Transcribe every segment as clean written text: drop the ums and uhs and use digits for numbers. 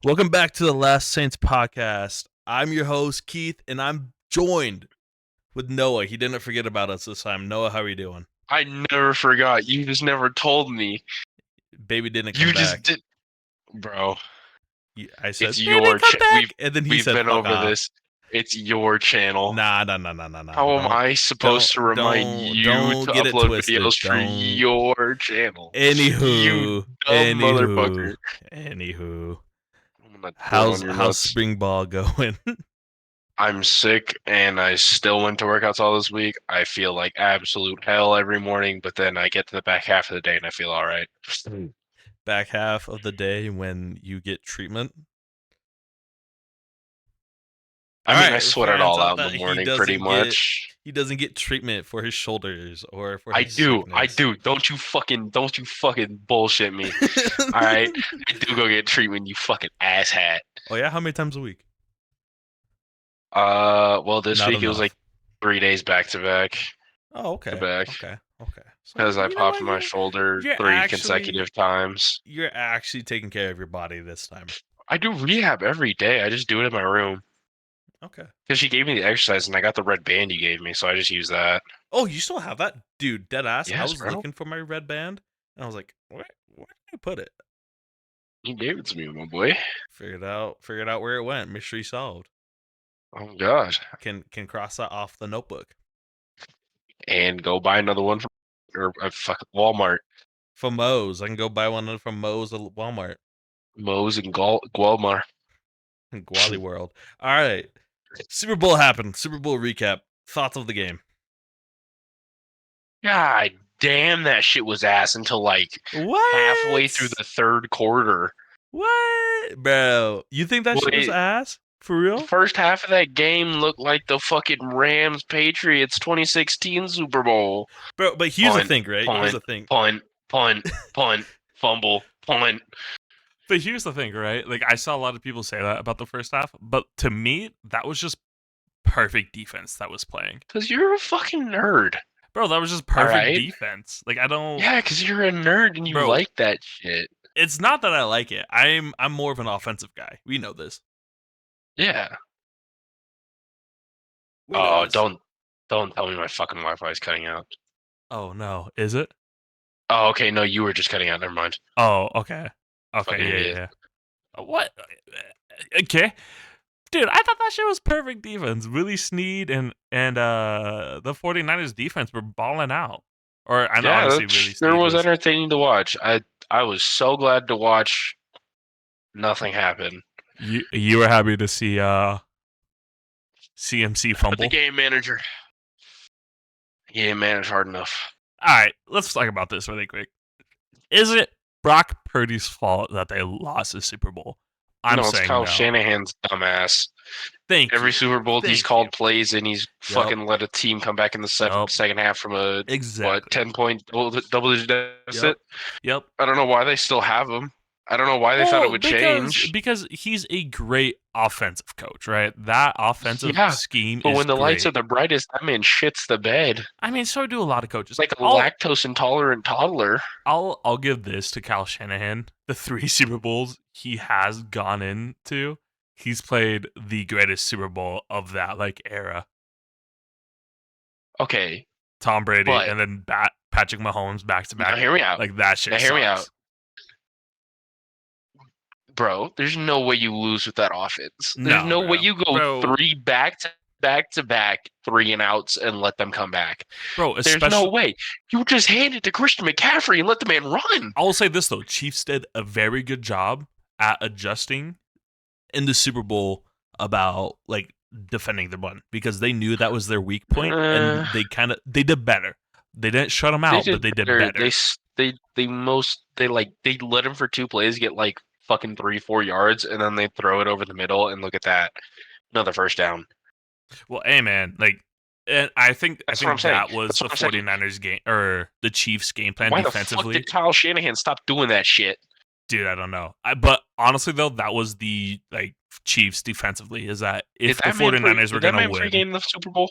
Welcome back to the Last Saints podcast. I'm your host, Keith, and I'm joined with Noah. He didn't forget about us this time. Noah, how are you doing? I never forgot. You just never told me. Baby didn't come You just back. did, bro. I It's said, baby, your come back. we've And then he we've said, been fuck over off. this. It's your channel. Nah, nah, nah, nah, nah, nah. How am Don't, I supposed to remind you don't to get it upload twisted. videos for Don't. your channel? You Anywho, dumb anywho, motherfucker. anywho. I'm gonna throw it on your How's nuts. spring ball going? I'm sick and I still went to workouts all this week. I feel like absolute hell every morning, but then I get to the back half of the day and I feel all right. Back half of the day when you get treatment. I All mean, I right, sweat it finds all out out in the that he morning pretty doesn't get much. he doesn't get treatment for his shoulders or for I his do. I sickness. do. Don't you fucking bullshit me. All right. I do go get treatment, you fucking asshat. Oh yeah, how many times a week? Well, this Not week it was like enough. 3 days back to back Oh, to okay, back okay, okay. So because I you know popped what? my shoulder You're three actually consecutive times. you're actually taking care of your body this time. I do rehab every day. I just do it in my room Okay. because she gave me the exercise and I got the red band you gave me, so I just use that. Oh, you still have that, dude? Dead ass. I Yes, was bro. looking for my red band, and I was like, where did I put it? You gave it to me, my boy. Figured out where it went. Mystery solved. Oh God. Can cross that off the notebook. And go buy another one from or fuck Walmart. From Moe's, I can go buy one from Moe's at Walmart. Moe's and Gualmar. Guali World. All right. Super Bowl happened. Super Bowl recap. Thoughts of the game. God damn, that shit was ass until like halfway through What? the third quarter. What? Bro, you think that shit was Wait, ass? For the real? first half of that game looked like the fucking Rams Patriots 2016 Super Bowl. Bro, but here's the Punt, thing, right? Here's punt, the thing. punt, punt, punt, fumble, punt. But here's the thing, right? Like I saw a lot of people say that about the first half, but to me, that was just perfect defense that was playing. Because you're a fucking nerd. Bro, that was just All perfect right? defense. Like I don't Yeah, because you're a nerd and you Bro, like that shit. it's not that I like it. I'm more of an offensive guy. We know this. Yeah. We know Oh, this. don't tell me my fucking Wi-Fi is cutting out. Oh no, is it? Oh, okay, no, you were just cutting out. Never mind. Oh, okay. Fucking Okay, idiot. yeah. What? Okay. Dude, I thought that shit was perfect defense. Willie Snead and the 49ers defense were balling out. Or and Yeah, obviously that Willie sure Snead was was entertaining to watch. I was so glad to watch nothing happen. you were happy to see CMC But the fumble. game manager, he didn't manage hard enough. All right, let's talk about this really quick. Is it Brock Purdy's fault that they lost the Super Bowl? I'm No, it's saying Kyle no. Shanahan's dumbass. Thank Every you. Super Bowl, he's Thank called you. plays and he's fucking let a team come back in the Yup. second half from a Exactly. 10-point double-digit deficit. Yep. I don't know why they still have him. I don't know why they thought it Well, would change. because he's a great offensive coach, right? That offensive Yeah, scheme but is when the lights are great. the brightest, that man shits the bed. I mean, so do a lot of coaches. Like a lactose intolerant toddler. I'll give this to Kyle Shanahan. The 3 Super Bowls he has gone into, he's played the greatest Super Bowl of that like era. Okay, Tom Brady but and then Patrick Mahomes back to now back. hear me out. Like that shit Now hear me out. sucks. Bro, there's no way you lose with that offense. There's No, no way bro. you go Bro. 3 back-to-back 3-and-outs and let them come back. Bro, There's especially no way. You just hand it to Christian McCaffrey and let the man run. I will say this though, Chiefs did a very good job at adjusting in the Super Bowl about like defending the run because they knew that was their weak point and they did better. They didn't shut them out, but they did better. They let him for 2 plays get like fucking 3-4 yards and then they throw it over the middle and look at that. Another first down. Well, hey man, like and I think That's what I'm that saying. was That's the what I'm saying. 49ers game or the Chiefs game plan Why the fuck defensively. did Kyle Shanahan stop doing that shit? Dude, I don't know. But honestly though, that was the like Chiefs defensively is that if the 49ers were going to win. Did that man pregame the Super Bowl?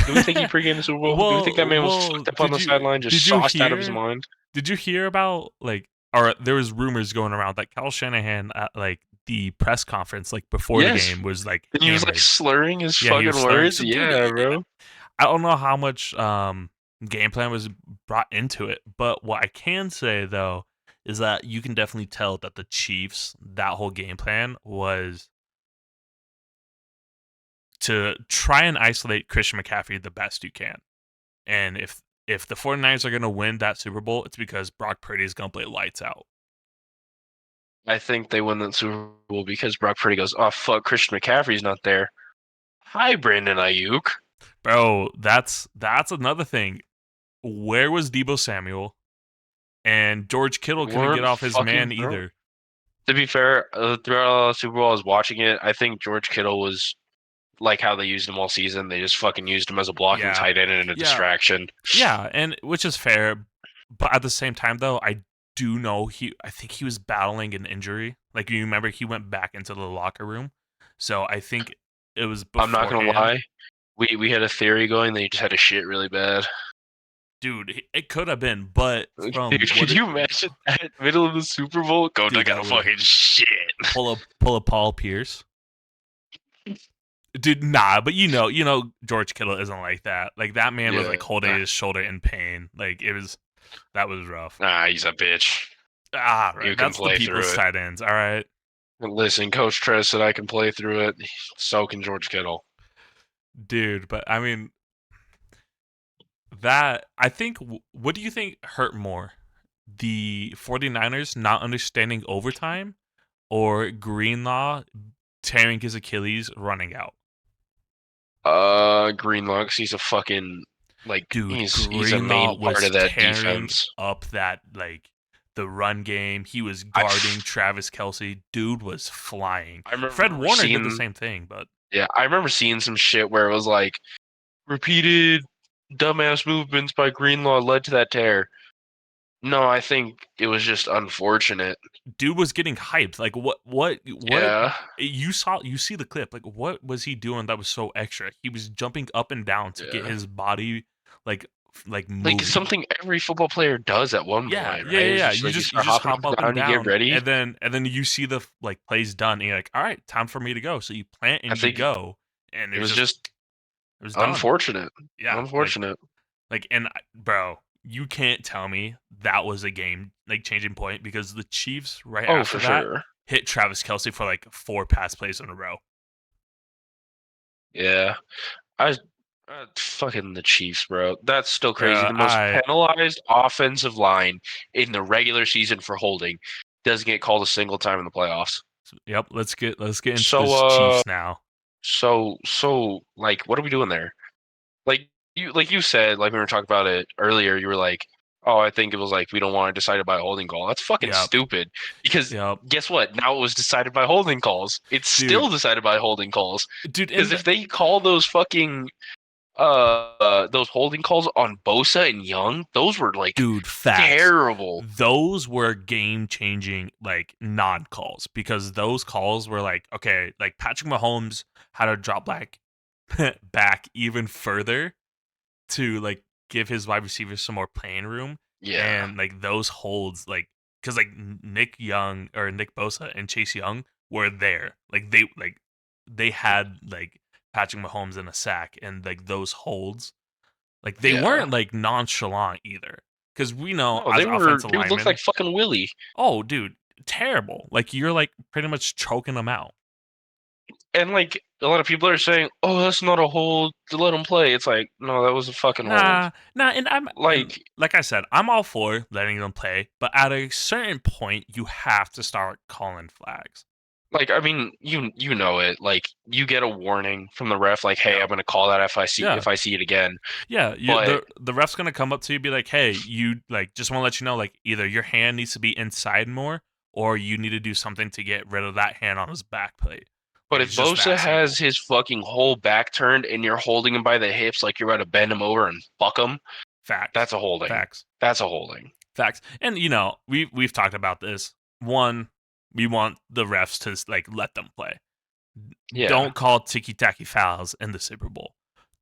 Do we think he pregamed the Super Bowl? Do we think that man was fucked up on the sideline, just sauced out of his mind? Did you hear about like, or there was rumors going around that Kyle Shanahan like the press conference like before Yes. the game was like And he was like hammered. slurring his Yeah, he was fucking slurring. words. So, dude, Yeah, bro. I don't know how much game plan was brought into it, but what I can say though is that you can definitely tell that the Chiefs, that whole game plan was to try and isolate Christian McCaffrey the best you can. And if the 49ers are going to win that Super Bowl, it's because Brock Purdy is going to play lights out. I think they win that Super Bowl because Brock Purdy goes, oh, fuck, Christian McCaffrey's not there. Hi, Brandon Ayuk. Bro, that's another thing. Where was Deebo Samuel? And George Kittle couldn't Weren't get off his fucking man bro. either. To be fair, throughout the Super Bowl, I was watching it. I think George Kittle was like how they used him all season. They just fucking used him as a blocking Yeah. tight end and a Yeah. distraction. Yeah, and which is fair, but at the same time though, I do know I think he was battling an injury. Like you remember he went back into the locker room. So I think it was I'm not gonna beforehand. lie. We had a theory going that he just had a shit really bad. Dude, it could have been, but from Dude, could you imagine that middle of the Super Bowl? Go, Dude, I got that a would- fucking shit. pull a Paul Pierce? Dude, nah, but you know George Kittle isn't like that. Like that man was like Yeah. holding his shoulder in pain. Like that was rough. Nah, he's a bitch. Ah, You right. can That's the play people's through it. tight ends. All right. Listen, Coach Tress said I can play through it. So can George Kittle. Dude, but I mean that I think what do you think hurt more? The 49ers not understanding overtime or Greenlaw tearing his Achilles running out? Greenlaw, 'cause he's a fucking like Dude, he's a Greenlaw main part was of that tearing defense. up that like the run game. He was guarding Travis Kelce. Dude was flying. I remember Fred Warner did the seeing- same thing, but Yeah, I remember seeing some shit where it was like repeated dumbass movements by Greenlaw led to that tear. No, I think it was just unfortunate. dude was getting hyped. Like what Yeah. you see the clip. Like what was he doing that was so extra? He was jumping up and down to get Yeah. his body like moving. Like something every football player does at one Yeah, point, right? yeah. It's You just, just like, start hop hopping up and to down, get ready. and then you see the like plays done, and you're like, all right, time for me to go. So you plant and I you think go, and it was just it was done. unfortunate. Yeah, Unfortunate. bro, you can't tell me that was a game like changing point because the Chiefs right Oh, after for that sure. hit Travis Kelce for like 4 pass plays in a row. Yeah. Fucking the Chiefs, bro. That's still crazy. Yeah, The most penalized offensive line in the regular season for holding doesn't get called a single time in the playoffs. Yep, let's get into So, this Chiefs now. So like what are we doing there? Like you said, like we were talking about it earlier, you were like, oh, I think it was like we don't want to decide it by a holding call. That's fucking Yep. stupid. Because Yep, guess what? Now it was decided by holding calls. It's Dude. still decided by holding calls. dude. Because if they call those fucking those holding calls on Bosa and Young, those were like dude, facts. terrible. Those were game changing like non calls because those calls were like, okay, like Patrick Mahomes had to drop back even further to like give his wide receivers some more playing room. Yeah. And like those holds, like because like Nick Bosa and Chase Young were there. Like they had like Patrick Mahomes in a sack, and like those holds, like they Yeah. weren't like nonchalant either. Because we know No, as they were offensive dude linemen, looked like fucking Willie. oh dude, terrible. Like you're like pretty much choking them out. And like a lot of people are saying, "Oh, that's not a hold to let him play." It's like, no, that was a fucking hold. Nah, and Like, like I said, I'm all for letting them play, but at a certain point, you have to start calling flags. I mean, you know it. Like, you get a warning from the ref, like, "Hey, Yeah. I'm gonna call that if I see Yeah. it again." Yeah, But- the ref's gonna come up to you and be like, "Hey, you like just want to let you know, like either your hand needs to be inside more, or you need to do something to get rid of that hand on his back plate." But It's if just Bosa that has simple. his fucking whole back turned and you're holding him by the hips, like you're about to bend him over and fuck him, Facts, that's a holding. facts, That's a holding. facts. And we've talked about this. One, we want the refs to like let them play. Yeah. Don't call ticky-tacky fouls in the Super Bowl.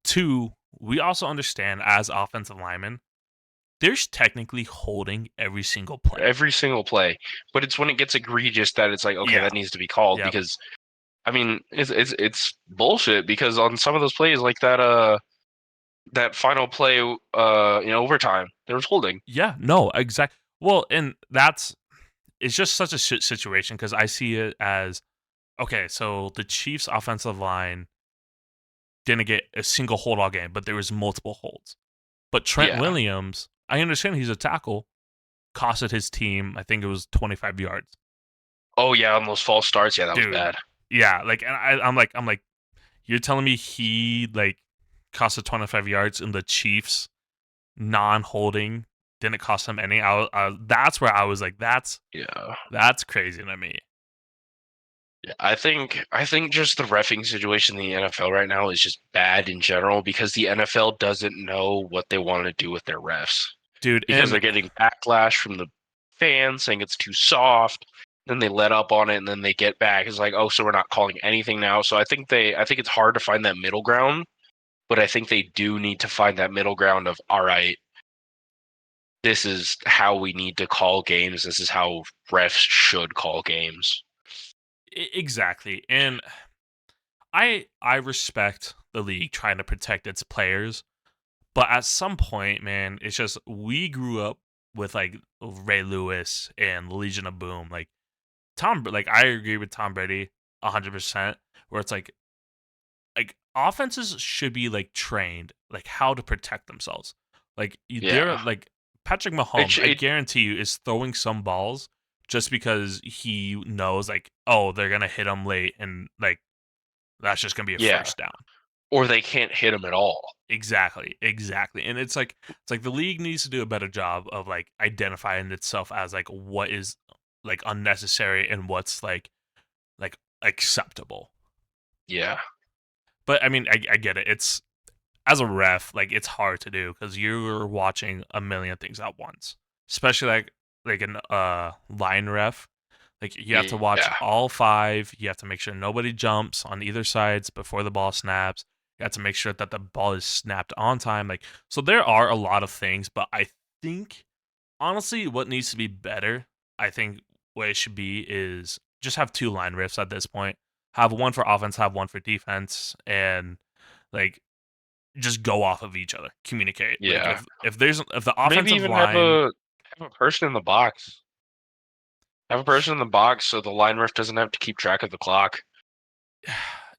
Two, we also understand as offensive linemen, there's technically holding every single play. Every single play. But it's when it gets egregious that it's like, okay, Yeah. that needs to be called Yep. because I mean, it's bullshit because on some of those plays like that final play in overtime, there was holding. Yeah, no, exactly. Well, and it's just such a shit situation because I see it as okay. So the Chiefs' offensive line didn't get a single hold all game, but there was multiple holds. But Trent Yeah. Williams, I understand he's a tackle, costed his team. I think it was 25 yards. Oh yeah, on those false starts, yeah, that was Dude. bad. Yeah, like, and I'm like, you're telling me he like costed 25 yards and the Chiefs non-holding didn't cost him any? That's where I was like, that's crazy to me. Yeah, I think just the reffing situation in the NFL right now is just bad in general because the NFL doesn't know what they want to do with their refs. Dude, Because and they're getting backlash from the fans saying it's too soft. Then they let up on it and then they get back. It's like, oh, so we're not calling anything now. So I think it's hard to find that middle ground, but I think they do need to find that middle ground of all right, this is how we need to call games. This is how refs should call games. exactly. And I respect the league trying to protect its players, but at some point, man, it's just we grew up with like Ray Lewis and Legion of Boom, like like I agree with Tom Brady 100%, where it's like offenses should be like trained like how to protect themselves. Like they're Yeah. like Patrick Mahomes, I It- guarantee you, is throwing some balls just because he knows like, oh, they're gonna hit him late and like that's just gonna be a Yeah. first down. or they can't hit him at all. Exactly. And it's like the league needs to do a better job of like identifying itself as like what is like unnecessary and what's like acceptable. Yeah. But I mean, I get it. It's as a ref, like it's hard to do because you're watching a million things at once, especially like an line ref. Like you have to watch Yeah. all five. You have to make sure nobody jumps on either sides before the ball snaps. You have to make sure that the ball is snapped on time. Like so, there are a lot of things, but I think honestly, what needs to be better, I think what it should be is just have two line riffs at this point. Have one for offense, have one for defense, and like just go off of each other, communicate. Yeah. Like if the offensive Maybe even line, have a person in the box. Have a person in the box so the line ref doesn't have to keep track of the clock.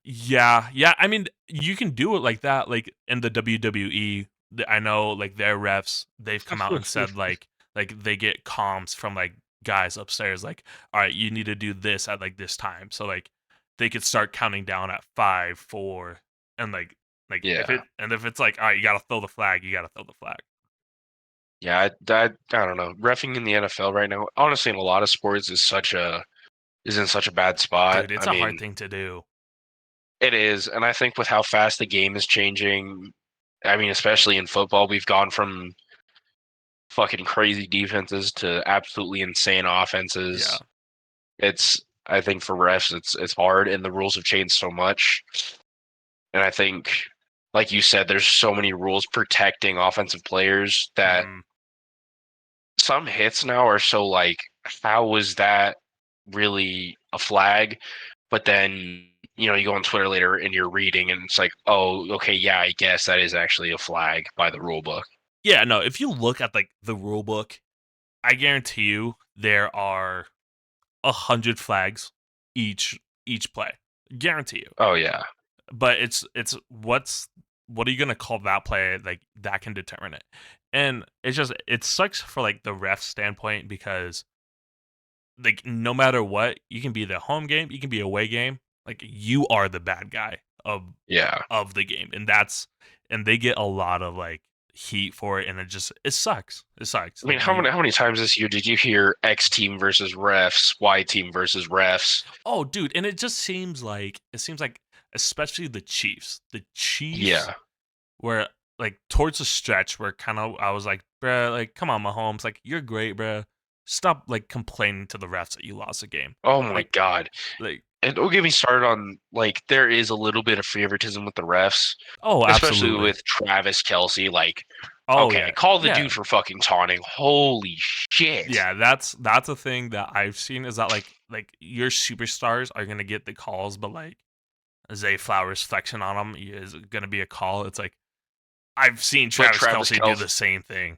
yeah. I mean, you can do it like that. Like in the WWE, I know like their refs, they've come out and said like they get comms from like guys upstairs, like, all right, you need to do this at like this time, so like they could start counting down at 5, 4, and like Yeah. if it's like, all right, you gotta throw the flag, you gotta throw the flag. Yeah, I don't know. Reffing in the NFL right now, honestly, in a lot of sports, is in such a bad spot. Dude, it's I a mean, hard thing to do. it is, and I think with how fast the game is changing, I mean, especially in football, we've gone from fucking crazy defenses to absolutely insane offenses. Yeah. I think for refs, it's hard, and the rules have changed so much. And I think, like you said, there's so many rules protecting offensive players that Mhm. some hits now are so like, how was that really a flag? But then, you go on Twitter later and you're reading and it's like, oh, okay, yeah, I guess that is actually a flag by the rule book. Yeah, no, if you look at like the rule book, I guarantee you there are 100 flags each play. Guarantee you. Oh yeah. But it's what are you gonna call that play? Like that can determine it. And it sucks for like the ref standpoint because like no matter what, you can be the home game, you can be away game, like you are the bad guy Yeah. of the game. And they get a lot of like heat for it and it sucks. It sucks. I mean, Like, how many times this year did you hear X team versus refs, Y team versus refs? oh, dude, and it seems like especially the Chiefs. The Chiefs Yeah. where like towards the stretch where kind of I was like, bruh, like come on, Mahomes, like you're great, bruh. Stop like complaining to the refs that you lost a game. Oh my Like God. like And don't get me started on like there is a little bit of favoritism with the refs, oh, especially absolutely. with Travis Kelsey. Like Oh Okay, yeah, call the yeah. dude for fucking taunting. Holy shit. Yeah, that's a thing that I've seen is that like your superstars are gonna get the calls, but like Zay Flowers flexing on them is gonna be a call. It's like I've seen But Travis Travis Kelsey do Kelce the same thing,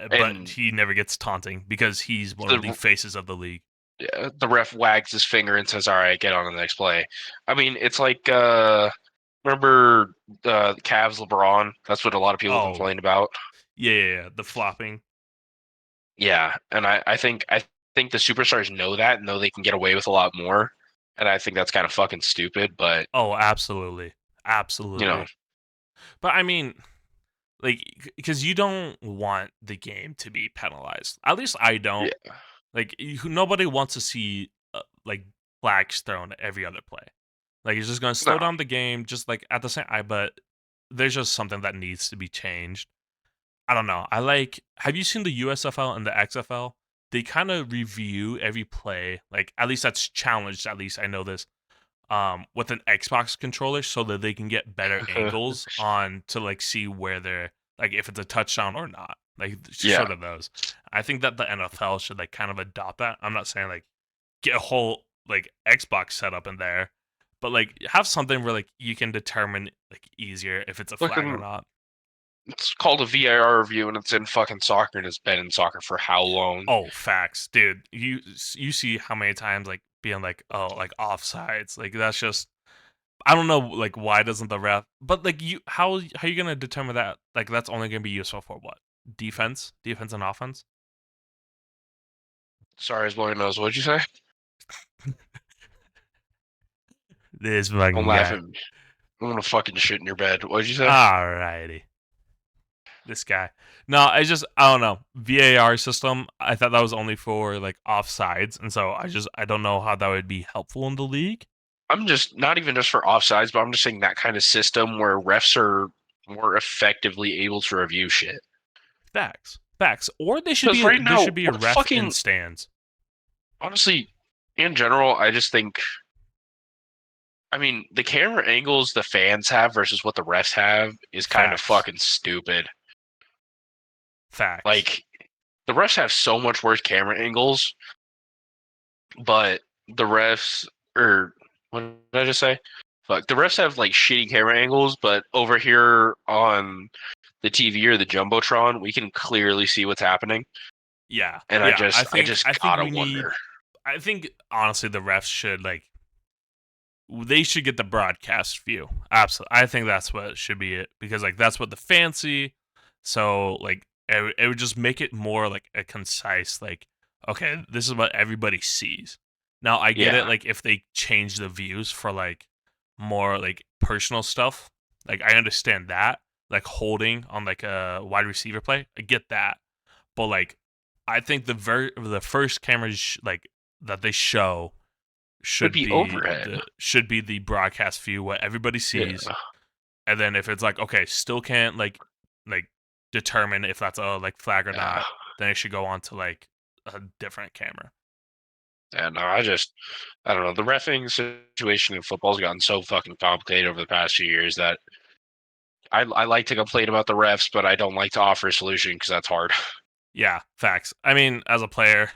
but and he never gets taunting because he's one of the the faces of the league. the ref wags his finger and says, "All right, get on to the next play." I mean, it's like remember Cavs LeBron? That's what a lot of people Oh complained about. yeah, the flopping. Yeah, and I think the superstars know that, know they can get away with a lot more, and I think that's kind of fucking stupid. But Oh, absolutely, you know, absolutely. But I mean, like, because you don't want the game to be penalized. At least I don't. yeah, Like, nobody wants to see like flags thrown every other play. Like, it's just going to slow no, down the game. Just like at the same, but there's just something that needs to be changed. I don't know. I like. Have you seen the USFL and the XFL? They kind of review every play. Like, at least that's challenged. At least I know this. With an Xbox controller, so that they can get better angles on to like see where they're like if it's a touchdown or not. Like yeah. sort of those. I think that the NFL should like kind of adopt that. I'm not saying like get a whole like Xbox setup in there, but like have something where like you can determine like easier if it's a flag or Fucking, not. it's called a VAR review, and it's in fucking soccer, and it's been in soccer for how long? Oh, facts, dude. You see how many times like being like oh like offsides. Like that's just I don't know like why doesn't the ref but like you how you gonna determine that like that's only gonna be useful for what? Defense and offense? Sorry, his boy knows. What'd you say? This Don't fucking laugh guy. at me. I'm gonna fucking shit in your bed. What'd you say? Alrighty. This guy. No, I don't know. VAR system, I thought that was only for like offsides, and so I don't know how that would be helpful in the league. I'm just not even just for offsides, but I'm just saying that kind of system where refs are more effectively able to review shit. Facts. Or they should Because be right there now, should be a what the ref in fucking stands. honestly, in general, I just think. I mean, the camera angles the fans have versus what the refs have is kind of Facts. fucking stupid. Facts. Like, the refs have so much worse camera angles, but the refs, or what did I just say? Fuck, the refs have like shitty camera angles, but over here on the TV or the jumbotron, we can clearly see what's happening, yeah. and Yeah. I just think gotta we need wonder. I think honestly the refs should like they should get the broadcast view. Absolutely. I think that's what should be it because like that's what the fancy. So like it would just make it more like a concise like okay, this is what everybody sees. Now I get it Yeah, like if they change the views for like more like personal stuff, like I understand that like holding on like a wide receiver play, I get that. But like I think the first cameras like that they show could be overhead. should be the broadcast view what everybody Yeah, sees, and then if it's like okay still can't like determine if that's a like flag or yeah. not, then it should go on to like a different camera. Yeah, no, I don't know. The reffing situation in football's gotten so fucking complicated over the past few years that I like to complain about the refs, but I don't like to offer a solution because that's hard. Yeah, facts. I mean, as a player,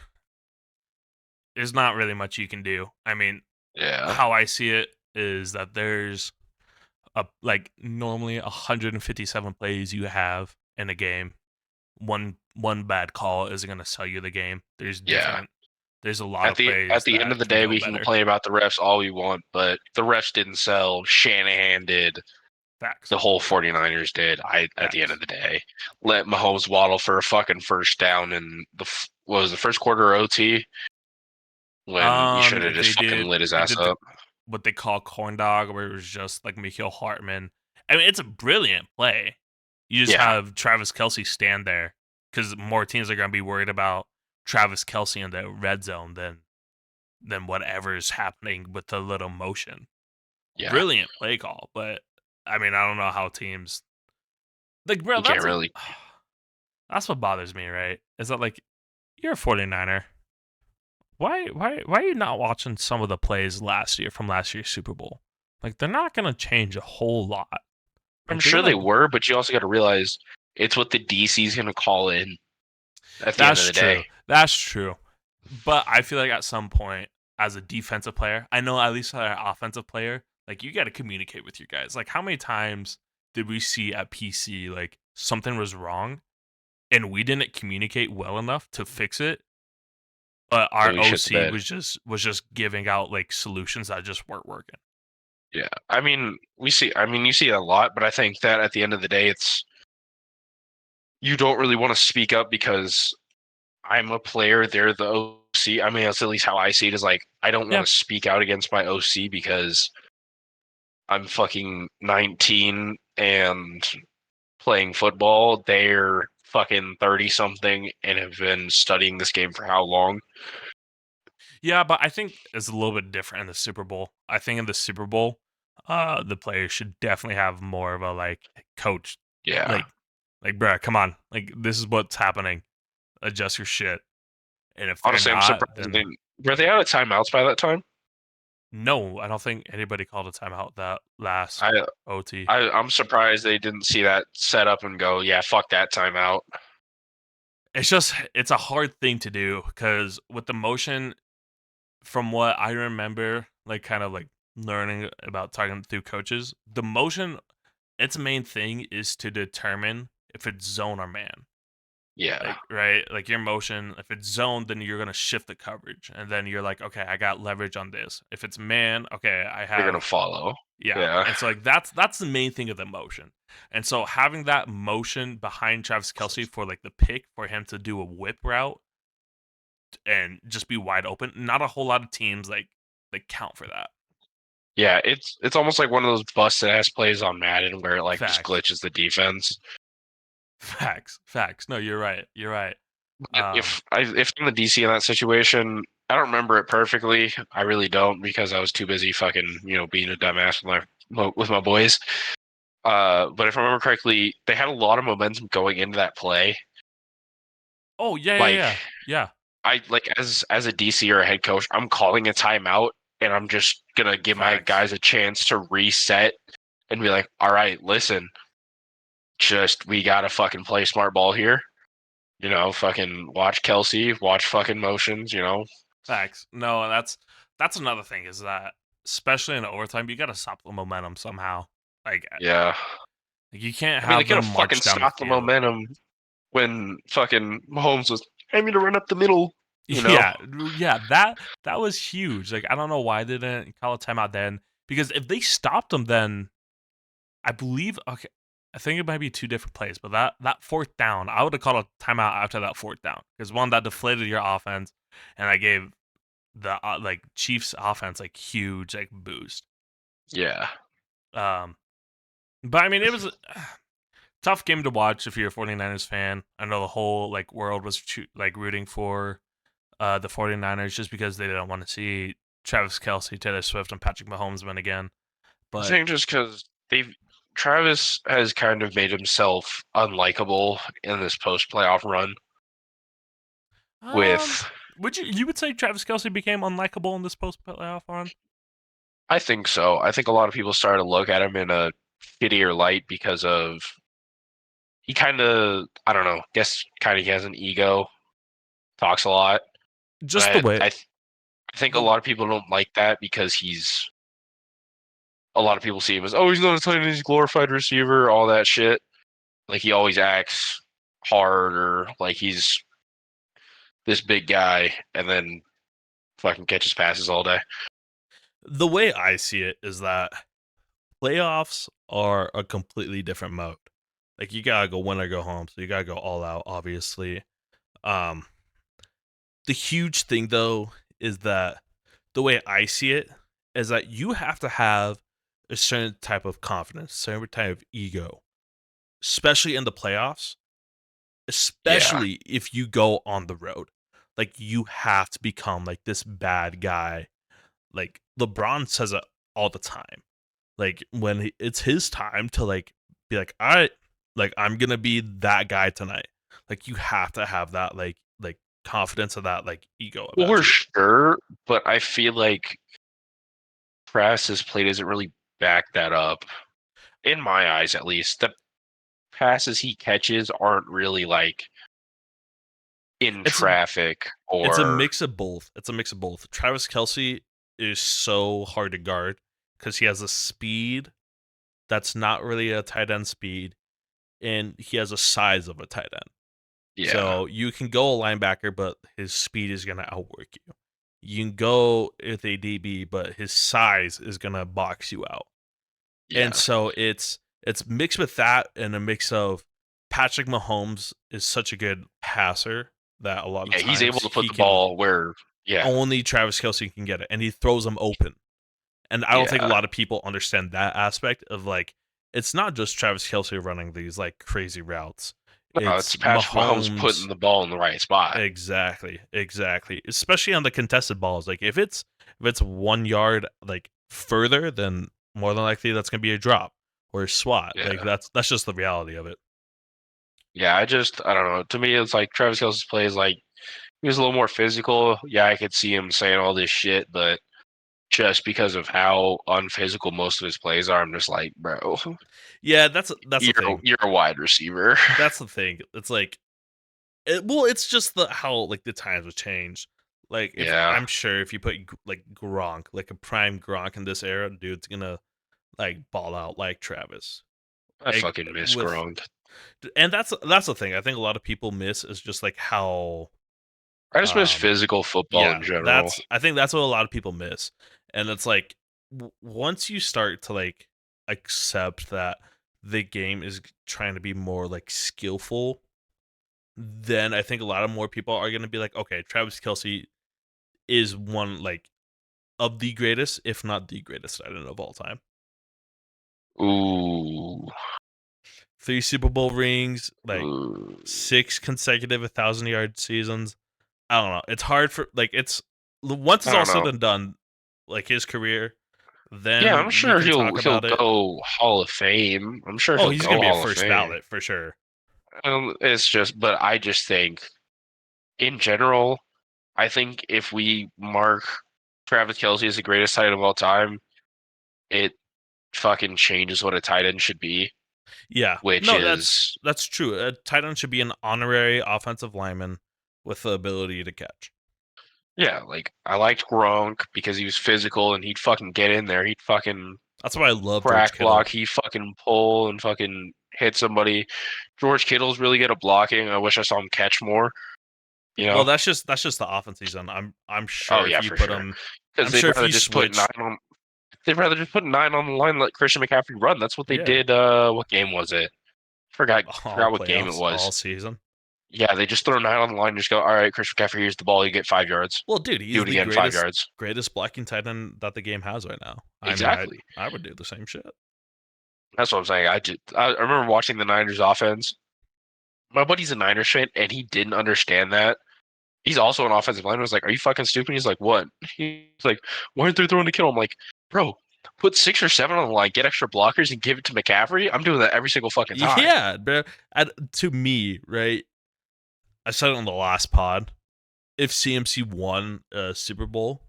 there's not really much you can do. I mean, Yeah, how I see it is that there's a like normally 157 plays you have in a game. One bad call isn't going to sell you the game. yeah. There's a lot of At plays the end of that the can day, go we can better. complain about the refs all we want, but the refs didn't sell. Shanahan did. Facts. The whole 49ers did. At the end Facts. of the day, let Mahomes waddle for a fucking first down in what was the first quarter OT when you should have just fucking lit his They ass did up. what they call corn dog, where it was just like Mikael Hartman. I mean, it's a brilliant play. You just Yeah, have Travis Kelsey stand there because more teams are going to be worried about Travis Kelsey in the red zone than whatever is happening with the little motion. yeah. Brilliant play call, but I mean, I don't know how teams like, bro. You can't really. That's what bothers me, right? Is that like you're a 49er. Why are you not watching some of the plays from last year's Super Bowl? Like they're not gonna change a whole lot. I'm Like they're sure they gonna were, but you also got to realize It's what the DC's going to call in at the end of That's the true. day. That's true. But I feel like at some point, as a defensive player, I know at least as an offensive player, like you got to communicate with your guys. Like how many times did we see at PC like something was wrong and we didn't communicate well enough to fix it, but So our we shit the OC bed. was just giving out like solutions that just weren't working. Yeah. I mean, you see it a lot, but I think that at the end of the day, it's you don't really want to speak up because I'm a player, they're the OC. I mean, that's at least how I see it. Is like I don't Yeah. want to speak out against my OC because I'm fucking 19 and playing football. They're fucking 30 something and have been studying this game for how long? Yeah, but I think it's a little bit different in the Super Bowl. I think in the Super Bowl, the players should definitely have more of a like coach, Yeah. like, bruh, come on, like this is what's happening. Adjust your shit. And if they're Honestly, I'm not, surprised they then didn't. Were they out of timeouts by that time? no, I don't think anybody called a timeout that last I, OT. I'm surprised they didn't see that set up and go, yeah, fuck that timeout. It's a hard thing to do because with the motion, from what I remember, like kind of like learning about talking through coaches, the motion, its main thing is to determine if it's zone or man. Yeah. Like, right? Like your motion, if it's zone, then you're gonna shift the coverage, and then you're like, okay, I got leverage on this. If it's man, okay, I They're gonna have follow. yeah. Yeah. And so like that's the main thing of the motion. And so having that motion behind Travis Kelsey for like the pick for him to do a whip route and just be wide open, not a whole lot of teams like count for that. Yeah, it's almost like one of those busted ass plays on Madden where it like just Facts. glitches the defense. Facts. No, you're right. You're right. Um, If I'm the DC in that situation, I don't remember it perfectly. I really don't because I was too busy fucking being a dumbass with my boys. But if I remember correctly, they had a lot of momentum going into that play. oh Like yeah. I like as a DC or a head coach, I'm calling a timeout and I'm just gonna give my Facts. guys a chance to reset and be like, all right, listen, just we gotta fucking play smart ball here. Fucking watch Kelsey, watch fucking motions, Facts. No, that's another thing is that especially in overtime, you gotta stop the momentum somehow. Like, Yeah. you can't I mean, they have could them have fucking march down the stopped the field. momentum when fucking Mahomes was aiming to run up the middle. Yeah, that was huge. Like, I don't know why they didn't call a timeout then. Because if they stopped them, then I believe I think it might be two different plays. But that fourth down, I would have called a timeout after that fourth down because one that deflated your offense, and I gave the like Chiefs offense like huge like boost. Yeah. But I mean, it was a tough game to watch if you're a 49ers fan. I know the whole like world was like rooting for the 49ers just because they didn't want to see Travis Kelsey, Taylor Swift, and Patrick Mahomes win again. I But think just because Travis has kind of made himself unlikable in this post playoff run with would you would say Travis Kelsey became unlikable in this post playoff run? I think so. I think a lot of people started to look at him in a shittier light because of he kind of I don't know, guess kind of he has an ego, talks a lot. Just the I, way. I think a lot of people don't like that because a lot of people see him as, oh, he's not a tight end, he's a glorified receiver, all that shit. Like he always acts hard or like he's this big guy and then fucking catches passes all day. The way I see it is that playoffs are a completely different mode. Like you gotta go win or go home, so you gotta go all out, obviously. Um, the huge thing though is that the way I see it is that you have to have a certain type of confidence, certain type of ego, especially in the playoffs, especially if you go on the road. Like you have to become like this bad guy. Like LeBron says it all the time. Like when it's his time to like be like, all right, like I'm gonna be that guy tonight. Like you have to have that like confidence of that like ego Well, about we're you. sure, but I feel like Press's play doesn't really back that up. In my eyes, at least. The passes he catches aren't really like in It's traffic it's a or mix of both. It's a mix of both. Travis Kelsey is so hard to guard because he has a speed that's not really a tight end speed, and he has a size of a tight end. yeah. So you can go a linebacker, but his speed is gonna outwork you. You can go with a DB, but his size is gonna box you out. Yeah. And so it's mixed with that and a mix of Patrick Mahomes is such a good passer that a lot of Yeah, times he's able to put he the can ball where only Travis Kelsey can get it, and he throws them open. And I don't think a Yeah. lot of people understand that aspect of like it's not just Travis Kelsey running these like crazy routes. No, it's Patrick Mahomes putting the ball in the right spot. Exactly. Especially on the contested balls. Like if it's 1 yard like further, then more than likely that's gonna be a drop or a swat. Yeah. Like that's just the reality of it. Yeah, I don't know. To me, it's like Travis Kelsey's plays like he was a little more physical. Yeah, I could see him saying all this shit, but just because of how unphysical most of his plays are, I'm just like, bro, Yeah, that's the thing. you're a wide receiver. That's the thing. It's like it's just the how like the times have changed. Like if Yeah. I'm sure if you put like Gronk, like a prime Gronk in this era, dude's gonna like ball out like Travis. I Like, fucking miss with- Gronk. And that's the thing. I think a lot of people miss is just like how I just miss um, physical football in general. I think that's what a lot of people miss. And it's like once you start to like accept that the game is trying to be more like skillful, then I think a lot of more people are going to be like, okay, Travis Kelsey is one like of the greatest, if not the greatest tight end of all time. Ooh. 3 Super Bowl rings, like Ooh. 6 consecutive 1,000-yard seasons. I don't know. It's hard for like it's once it's I all don't said know. and done, like his career. Then Yeah, I'm we sure can he'll talk about it. go Hall of Fame. I'm sure Oh, he'll he's go gonna be a Hall of first Fame. ballot for sure. It's just, but I just think, in general, I think if we mark Travis Kelsey as the greatest tight end of all time, it fucking changes what a tight end should be. Yeah, Which no, is that's true. A tight end should be an honorary offensive lineman with the ability to catch. yeah, like I liked Gronk because he was physical and he'd fucking get in there. He'd fucking That's why I love George crack Kittle. block. He'd fucking pull and fucking hit somebody. George Kittle's really good at blocking. I wish I saw him catch more. You know? Well, that's just the offense he's on. I'm sure yeah, if you for put sure. him, Because I'm they'd sure if rather you just put switch, 9 on. They'd rather just put 9 on the line and let Christian McCaffrey run. That's what they Yeah. did. What game was it? Forgot what game it playoffs, was. all season. Yeah, they just throw 9 on the line and just go, all right, Christian McCaffrey, here's the ball. You get 5 yards. Well, dude, he's Do it the again, 5 yards. greatest blocking tight end that the game has right now. Exactly. I would do the same shit. That's what I'm saying. I remember watching the Niners offense. My buddy's a Niners fan, and he didn't understand that. He's also an offensive lineman. I was like, are you fucking stupid? He's like, what? He's like, why aren't they throwing to Kittle? I'm like, bro, put 6 or 7 on the line, get extra blockers, and give it to McCaffrey. I'm doing that every single fucking time. Yeah, bro. To me, right? I said it on the last pod. If CMC won a Super Bowl,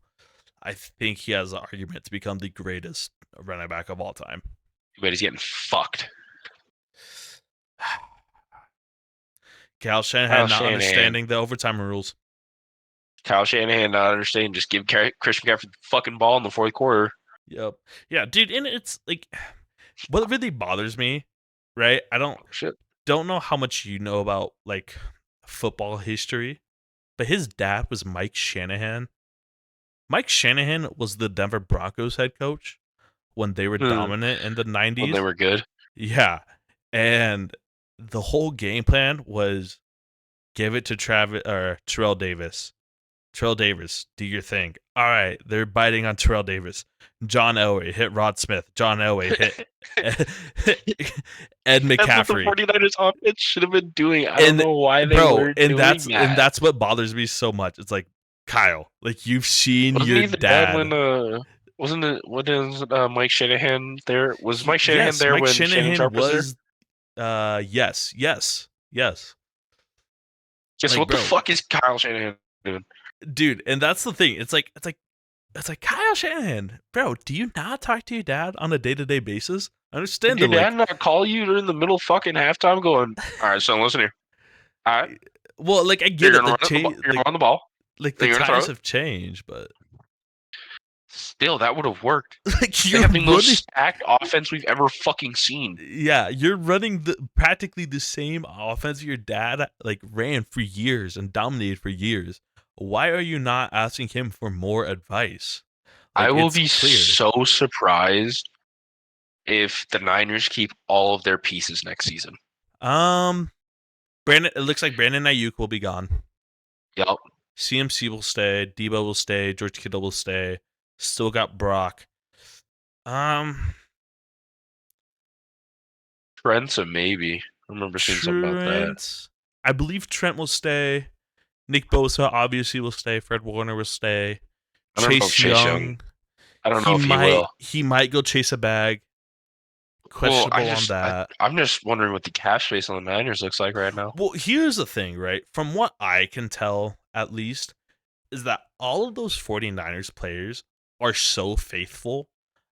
I think he has an argument to become the greatest running back of all time. But he's getting fucked. Kyle Shanahan not understanding the overtime rules. Kyle Shanahan not understanding. Just give Christian McCaffrey the fucking ball in the fourth quarter. Yep. Yeah, dude, and it's like what really bothers me, right? I don't know how much you know about like football history, but his dad was Mike Shanahan. Mike Shanahan was the Denver Broncos head coach when they were dominant in the 90s. When they were good. Yeah. And the whole game plan was give it to Terrell Davis. Terrell Davis, do your thing. All right, they're biting on Terrell Davis. John Elway hit Rod Smith. John Elway hit Ed McCaffrey. That's what the 49ers offense should have been doing. I don't know why they were doing that. And that's what bothers me so much. It's like, Kyle, like you've seen Wasn't your he the dad. when wasn't it? What is Mike Shanahan there? Was Mike Shanahan there Mike when Shanahan Shannon Sharp was there? Yes. Guess Like, what bro, the fuck is Kyle Shanahan doing? Dude, and that's the thing. It's like Kyle Shanahan, bro. Do you not talk to your dad on a day-to-day basis? I understand Did that, your like, dad not call you during the middle of fucking halftime going, all right, son, listen here. All right, well, like I you're get it, going to run you're gonna run the ball. like the Then you're going to throw times it. have changed, but Still, that would have worked. like They you're have the most running, stacked offense we've ever fucking seen. yeah, you're running practically the same offense your dad like ran for years and dominated for years. Why are you not asking him for more advice? I Like will it's be clear. so surprised if the Niners keep all of their pieces next season. Brandon. It looks like Brandon Ayuk will be gone. Yup. CMC will stay. Debo will stay. George Kittle will stay. Still got Brock. Trent's a maybe. I remember seeing something about that. Trent. I believe Trent will stay. Nick Bosa obviously will stay. Fred Warner will stay. I don't know if Chase Chase Young. I don't know if he will. He might go chase a bag. Well, Questionable on that. I'm just wondering what the cap space on the Niners looks like right now. Well, here's the thing, right? From what I can tell, at least, is that all of those 49ers players are so faithful.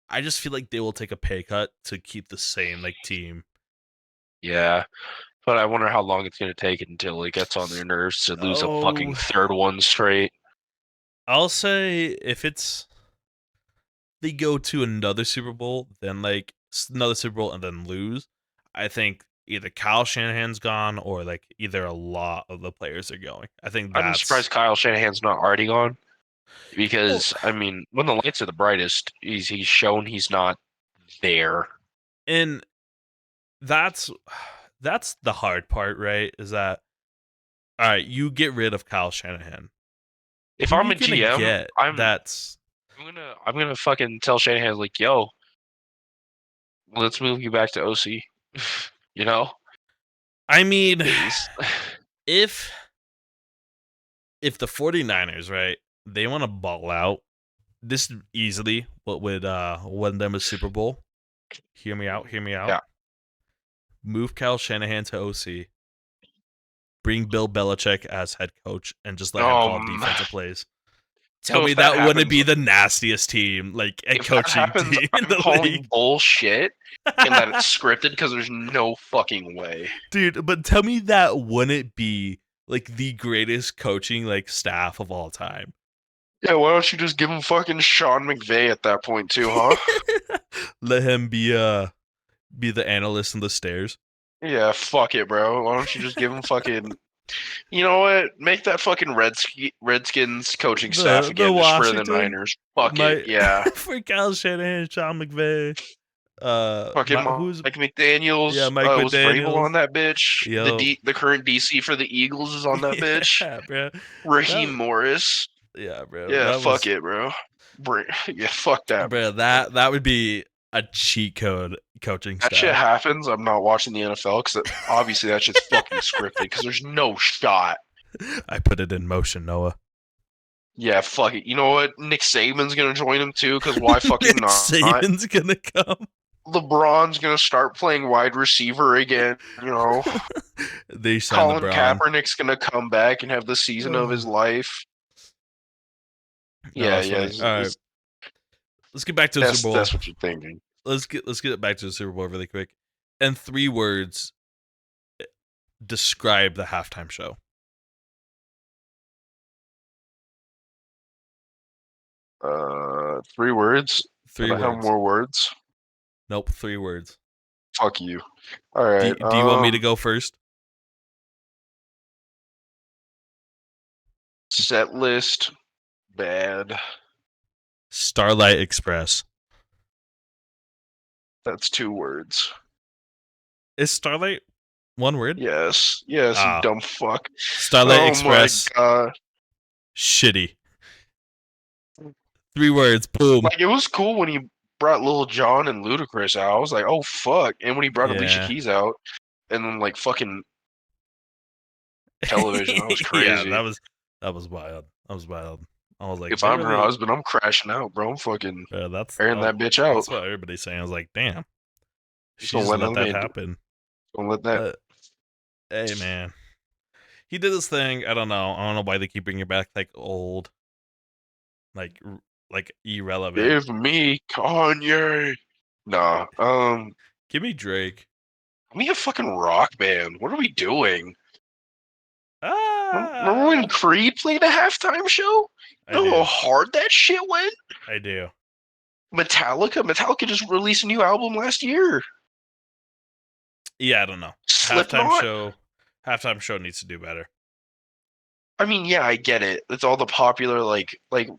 I just feel like they will take a pay cut to keep the same like team. Yeah. But I wonder how long it's going to take until it gets on their nerves to lose a fucking third one straight. I'll say if they go to another Super Bowl, then like another Super Bowl and then lose, I think either Kyle Shanahan's gone or like either a lot of the players are going. I think I'm surprised Kyle Shanahan's not already gone. Because, I mean, when the lights are the brightest, he's shown he's not there. And that's the hard part, right? Is that all right? You get rid of Kyle Shanahan. If Who I'm you a gonna GM, get I'm that's gonna fucking tell Shanahan like, yo, let's move you back to OC. You know? I mean, Please. if the 49ers, right, they want to ball out, this easily what would win them a Super Bowl. Hear me out. Yeah. Move Kyle Shanahan to OC. Bring Bill Belichick as head coach and just let him call defensive plays. Tell me that wouldn't be the nastiest team, like a coaching team in the league. Bullshit and that it's scripted because there's no fucking way. Dude, but tell me that wouldn't be like the greatest coaching like staff of all time. Yeah, why don't you just give him fucking Sean McVay at that point too, huh? Let him be the analyst in the stairs. Yeah, fuck it, bro. Why don't you just give him fucking... You know what? Make that fucking Redskins coaching staff again just for the Niners. Fuck it, yeah. For Kyle Shanahan, Sean McVay. Fucking Mike McDaniels. Yeah, Mike was McDaniels. Vrabel on that bitch. Yo. The current DC for the Eagles is on that bitch. Yeah, bro. Raheem Morris. Yeah, bro. Yeah, fuck it, bro. Yeah, fuck that. Bro, that would be a cheat code coaching staff. That shit happens. I'm not watching the NFL because obviously that shit's fucking scripted because there's no shot. I put it in motion, Noah. Yeah, fuck it. You know what? Nick Saban's gonna join him too because why fucking Nick not? Saban's gonna come. LeBron's gonna start playing wide receiver again. You know, they signed Colin LeBron. Kaepernick's gonna come back and have the season of his life. Yeah, yeah. All right. Let's get back to the Super Bowl. That's what you're thinking. Let's get back to the Super Bowl really quick. In 3 words, describe the halftime show. Three words. 3 words. I have more words. Nope, 3 words. Fuck you. All right. Do you want me to go first? Set list. Bad. Starlight Express. That's 2 words. Is Starlight 1 word? Yes. Yes, you dumb fuck. Starlight Express. Oh my god. Shitty. 3 words. Boom. Like, it was cool when he brought Lil Jon and Ludacris out. I was like, oh fuck. And when he brought Alicia Keys out, and then like fucking television, that was crazy. Yeah, that was wild. That was wild. I was like, if I'm her husband, I'm crashing out, bro. I'm fucking airing that bitch out. That's what everybody's saying. I was like, damn. She's don't let that happen. Don't let that. Hey, man. He did this thing. I don't know why they keep bringing it back like old, like irrelevant. Give me Kanye. Nah. Give me Drake. Give me a fucking rock band. What are we doing? Remember Ah, when Creed played a halftime show? I You know how do. hard that shit went? I do. Metallica just released a new album last year. Yeah, I don't know. Slipknot. Halftime show needs to do better. I mean, yeah, I get it. It's all the popular like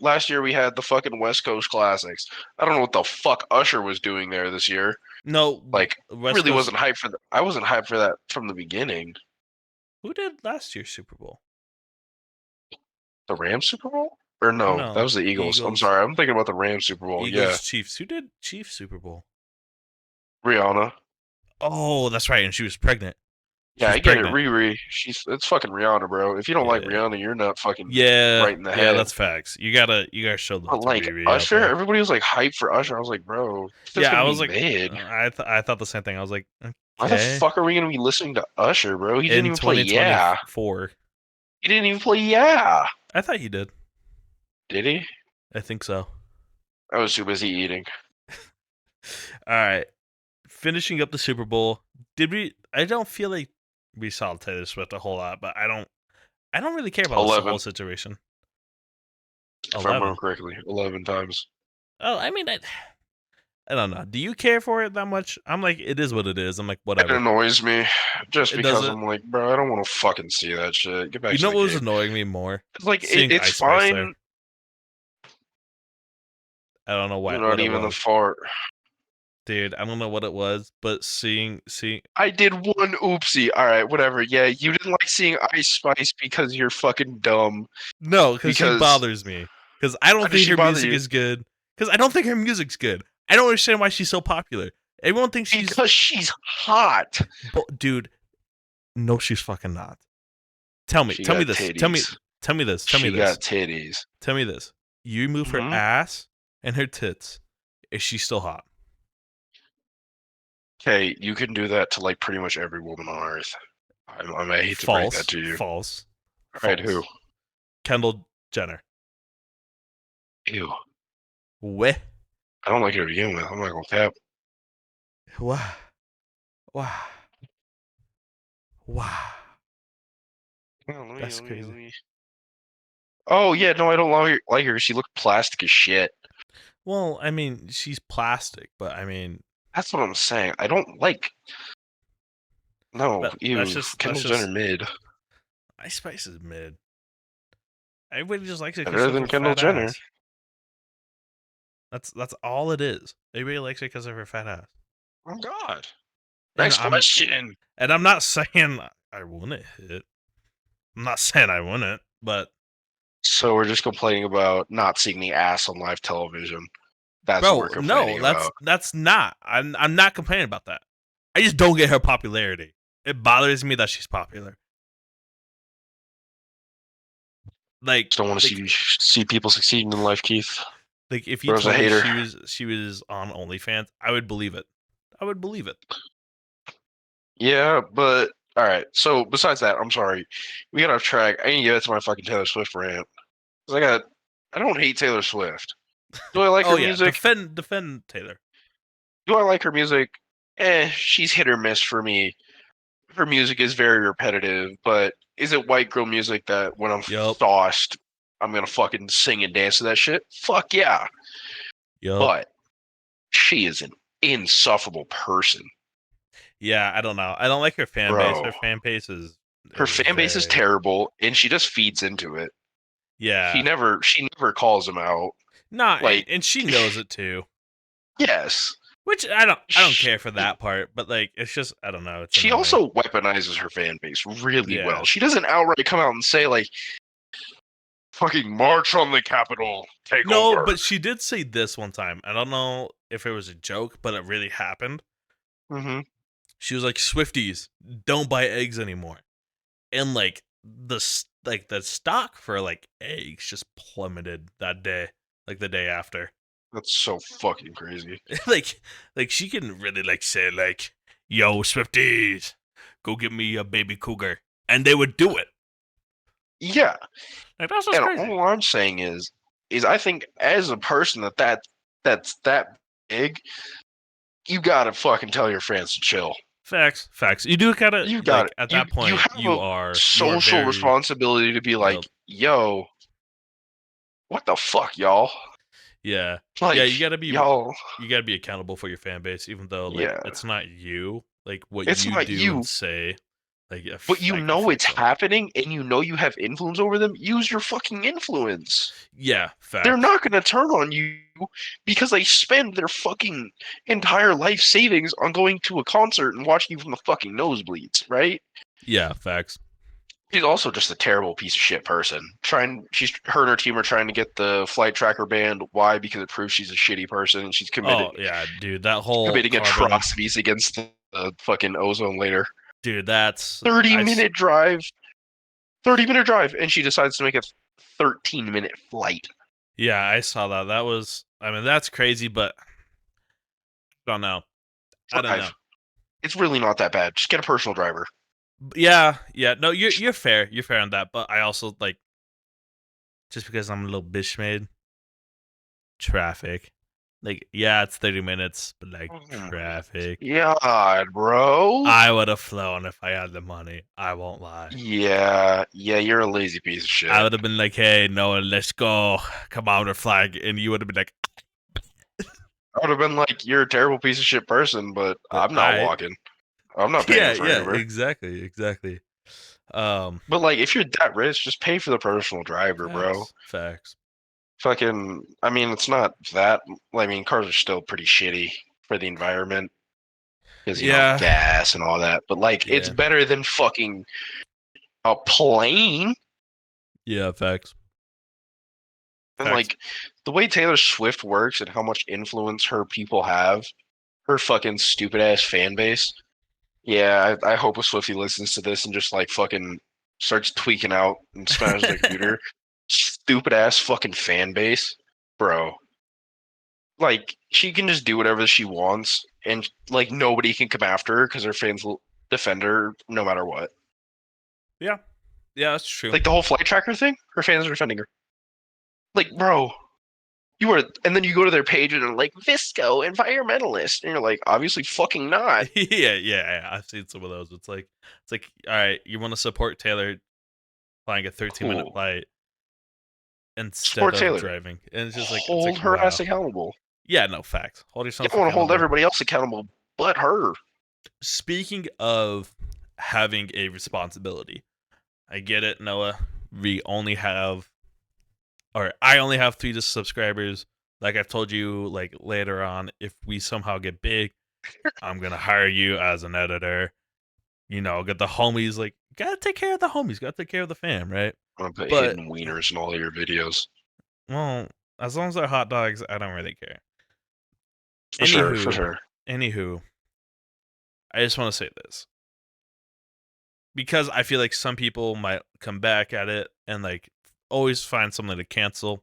last year we had the fucking West Coast classics. I don't know what the fuck Usher was doing there this year. No, Like, West really Coast. wasn't hyped for that. I wasn't hyped for that from the beginning. Who did last year's Super Bowl? The Rams Super Bowl? Or no, No, that was the Eagles. I'm Eagles. sorry, I'm thinking about the Rams Super Bowl. Eagles Chiefs. Who did Chiefs Super Bowl? Yeah, Rihanna. Oh, that's right, and she was pregnant. Yeah, She's I get pregnant. it. Riri. It's fucking Rihanna, bro. If you don't like Yeah. Rihanna, you're not fucking Yeah, right in the yeah, head. that's facts. You gotta show love But to like Riri out Usher, there. everybody was like hyped for Usher. I was like, bro, this Yeah, gonna I be was like, mid. I thought the same thing. I was like, Why the okay. fuck are we gonna be listening to Usher, bro? He didn't In even play Yeah. 2024, He didn't even play Yeah. I thought he did. Did he? I think so. I was too busy eating. All right, finishing up the Super Bowl. Did we? I don't feel like we saw Taylor Swift a whole lot, but I don't really care about this 11. whole situation. If I remember correctly, 11 times. Oh, I mean, I don't know. Do you care for it that much? I'm like, it is what it is. I'm like, It whatever. annoys me just It because doesn't- I'm like, bro, I don't want to fucking see that shit. Get back You to know the what was game. annoying me more? It's like Seeing it's Ice Spice fine. there. I don't know You're what not it even the was. fart. Dude, I don't know what it was, but seeing I did one oopsie. All right, whatever. Yeah, you didn't like seeing Ice Spice because you're fucking dumb. no, because she Because- bothers me. Because I Why don't does think she her bother music you? is good. Because I don't think her music's good. I don't understand why she's so popular. Everyone thinks she's, Because she's hot. dude. No, she's fucking not. Tell me She this. got Tell me titties. this. She got titties. Tell me this. You move her Mhm. ass and her tits. Is she still hot? Okay, you can do that to like pretty much every woman on earth. I hate to break that to you. False. All right, who? Kendall Jenner. Ew. Weh. I don't like her to begin with. I'm not gonna cap. Wow. Wow. Wow. That's crazy. Oh yeah, no, I don't like her. She looked plastic as shit. Well, I mean, she's plastic, but I mean, That's what I'm saying. I don't like. No, But ew. that's just- Kendall that's just- Jenner mid. Ice Spice is mid. Everybody just likes it Better because than of her Kendall fat Jenner. ass. That's all it is. Everybody likes it because of her fat ass. Oh God. And Next question. And I'm not saying I wouldn't hit. I'm not saying I wouldn't, but So we're just complaining about not seeing the ass on live television. That's bro, what we're complaining about. that's not. I'm not complaining about that. I just don't get her popularity. It bothers me that she's popular. Like, Just don't want to see people succeeding in life, Keith. like if you Bro's a told me hater. she was on OnlyFans, I would believe it. I would believe it. Yeah, but all right. So besides that, I'm sorry, we got off track. I need to get to my fucking Taylor Swift rant. 'Cause I don't hate Taylor Swift. Do I like Oh her yeah, music? defend Taylor. Do I like her music? She's hit or miss for me. Her music is very repetitive, but is it white girl music that when I'm Yup. sauced, I'm gonna fucking sing and dance to that shit? Fuck yeah. Yup. But she is an insufferable person. Yeah, I don't know. I don't like her fan base. Bro. Her fan base is Her fan base is very- terrible, and she just feeds into it. Yeah. She never calls them out. Nah, like- and she knows it too. Yes. Which I don't care for that part, but like it's just I don't know. It's She annoying. also weaponizes her fan base really Yeah. well. She doesn't outright come out and say like fucking march on the Capitol, take No, over. but she did say this one time. I don't know if it was a joke, but it really happened. Mm-hmm. She was like, "Swifties, don't buy eggs anymore," and like the stock for like eggs just plummeted that day, like the day after. That's so fucking crazy. like she can really like say like, "Yo, Swifties, go get me a baby cougar," and they would do it. Yeah. Like that's just And crazy. all I'm saying is I think as a person that's that big, you gotta fucking tell your fans to chill. Facts. You do gotta You got like it. at You that point have you a are social very responsibility to be like, yep. yo, what the fuck, y'all? Yeah. Yeah, Like, you gotta be y'all, accountable for your fan base, even though like yeah, it's not you. Like what it's you not do and you, say, like but you know it's affects them. happening, and you know you have influence over them. Use your fucking influence. Yeah, They're facts. not gonna turn on you because they spend their fucking entire life savings on going to a concert and watching you from the fucking nosebleeds, right? Yeah, facts. She's also just a terrible piece of shit person. Her and her team are trying to get the flight tracker banned. Why? Because it proves she's a shitty person and she's Oh yeah, dude, that whole committing carbon, atrocities against the fucking ozone layer. dude, that's 30 I. minute drive, 30-minute drive, and she decides to make a 13-minute flight. Yeah, I saw that. That was, I mean, that's crazy, but I don't know. I don't know. Drive. It's really not that bad. Just get a personal driver. Yeah. No, you're fair. You're fair on that, but I also like just because I'm a little bitch made traffic. Like, yeah, it's 30 minutes, but like traffic. Yeah, bro. I would have flown if I had the money. I won't lie. Yeah, you're a lazy piece of shit. I would have been like, "Hey, Noah, let's go. Come on, with flag," and you would have been like, I would have been like, you're a terrible piece of shit person, but I'm not "I." walking. I'm not paying for Yeah, Uber. exactly. But like, if you're that rich, just pay for the personal driver, bro. Facts. Fucking, I mean, it's not that. I mean, cars are still pretty shitty for the environment because you know Yeah. gas and all that. But like, it's Yeah. better than fucking a plane. Yeah, facts. And like, the way Taylor Swift works and how much influence her people have, her fucking stupid ass fan base. Yeah, I hope a Swiftie listens to this and just like fucking starts tweaking out and smashes their computer. Stupid ass fucking fan base, bro. Like she can just do whatever she wants, and like nobody can come after her because her fans will defend her no matter what. Yeah, that's true. Like the whole flight tracker thing, her fans are defending her. Like, bro, you are, and then you go to their page and they're like Visco environmentalist, and you're like, obviously fucking not. yeah, I've seen some of those. It's like, all right, you want to support Taylor flying a 13-minute Cool. flight instead Support of Taylor. driving, and it's just like hold it's like, her wow. ass accountable. Yeah, no, facts. Hold You yourself don't want to hold accountable. everybody else accountable but her. Speaking of having a responsibility, I get it, Noah. I only have 3 subscribers. Like I've told you, like later on, if we somehow get big, I'm gonna hire you as an editor. You know, get the homies. Like, gotta take care of the homies. Gotta take care of the fam, right? I'm gonna put But hidden wieners in all of your videos. well, as long as they're hot dogs, I don't really care. For sure. Anywho, I just want to say this because I feel like some people might come back at it and like always find something to cancel,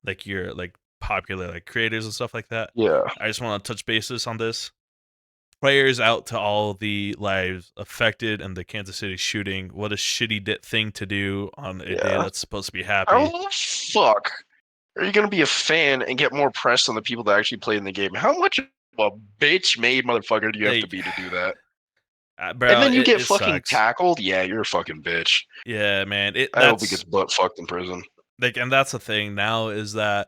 like your like popular like creators and stuff like that. Yeah. I just want to touch bases on this. Prayers out to all the lives affected in the Kansas City shooting. What a shitty thing to do on a day that's supposed to be happy. How the fuck are you gonna be a fan and get more press than the people that actually play in the game? How much of a bitch-made motherfucker do you have to be to do that? Bro, and then you get fucking sucks. tackled? Yeah, you're a fucking bitch. Yeah, man. I hope he gets butt fucked in prison. Like, and that's the thing now is that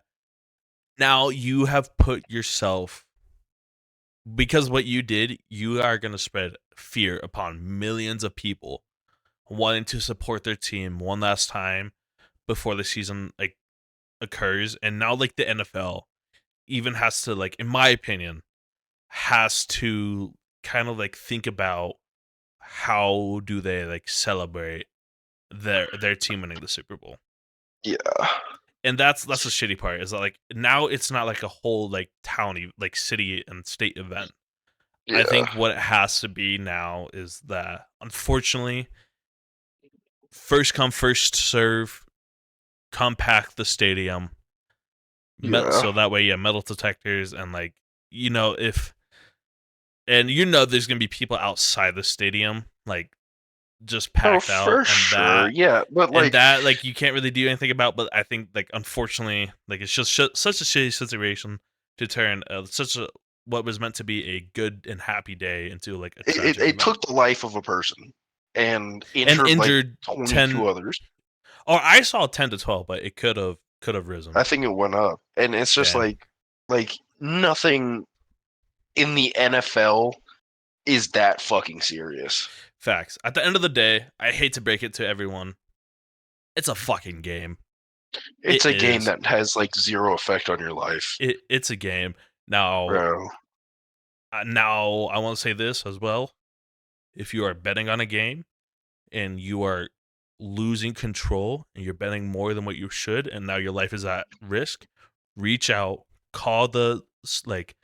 now you have put yourself, because what you did, you are going to spread fear upon millions of people wanting to support their team one last time before the season like occurs. And now like the NFL even has to, like, in my opinion, has to kind of like think about how do they like celebrate their team winning the Super Bowl. Yeah. And that's the shitty part is that like now it's not like a whole like towny like city and state event. Yeah. I think what it has to be now is that unfortunately first come first serve, compact the stadium, so that way you have metal detectors and like there's gonna be people outside the stadium like just packed out for and sure. that Yeah, but like and that like you can't really do anything about. But I think like unfortunately like it's just such a shitty situation to turn such a what was meant to be a good and happy day into like a It, tragic it event. took the life of a person and And injured like 22 10 others. or I saw 10 to 12, but it could have risen. I think it went up, and it's just Damn. like nothing in the NFL is that fucking serious. Facts. At the end of the day, I hate to break it to everyone. It's a fucking game. It's It a game is. that has like zero effect on your life. It's a game. Now, Bro. now I want to say this as well. If you are betting on a game and you are losing control and you're betting more than what you should, and now your life is at risk, reach out, call the like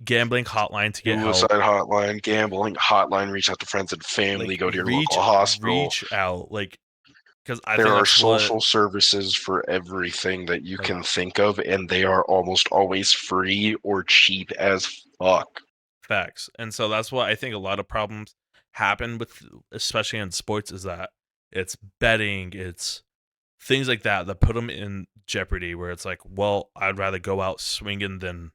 gambling hotline to get Suicide help. hotline, gambling hotline, reach out to friends and family, Like go to your local hospital. reach out, like because I There think are that's social what services for everything that you like, can think of, and they are almost always free or cheap as fuck. facts. And so that's what I think a lot of problems happen with, especially in sports, is that it's betting, it's things like that that put them in jeopardy. Where it's like, well, I'd rather go out swinging than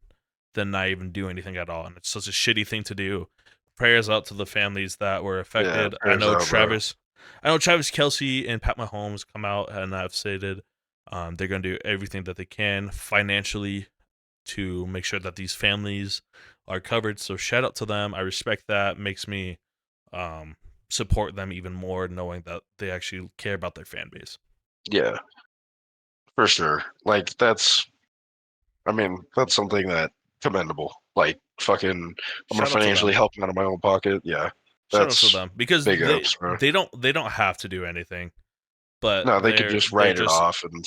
not even do anything at all, and it's such a shitty thing to do. Prayers out to the families that were affected. I prayers know out, bro. Travis Kelsey and Pat Mahomes come out and have stated they're going to do everything that they can financially to make sure that these families are covered. So shout out to them. I respect that. Makes me support them even more, knowing that they actually care about their fan base. Yeah, for sure. Like that's something that commendable. Like fucking, I'm gonna Shout out to financially them. help them out of my own pocket. Yeah, Shout out that's to them because big ups, bro. they don't have to do anything, but No, they could just write it off, and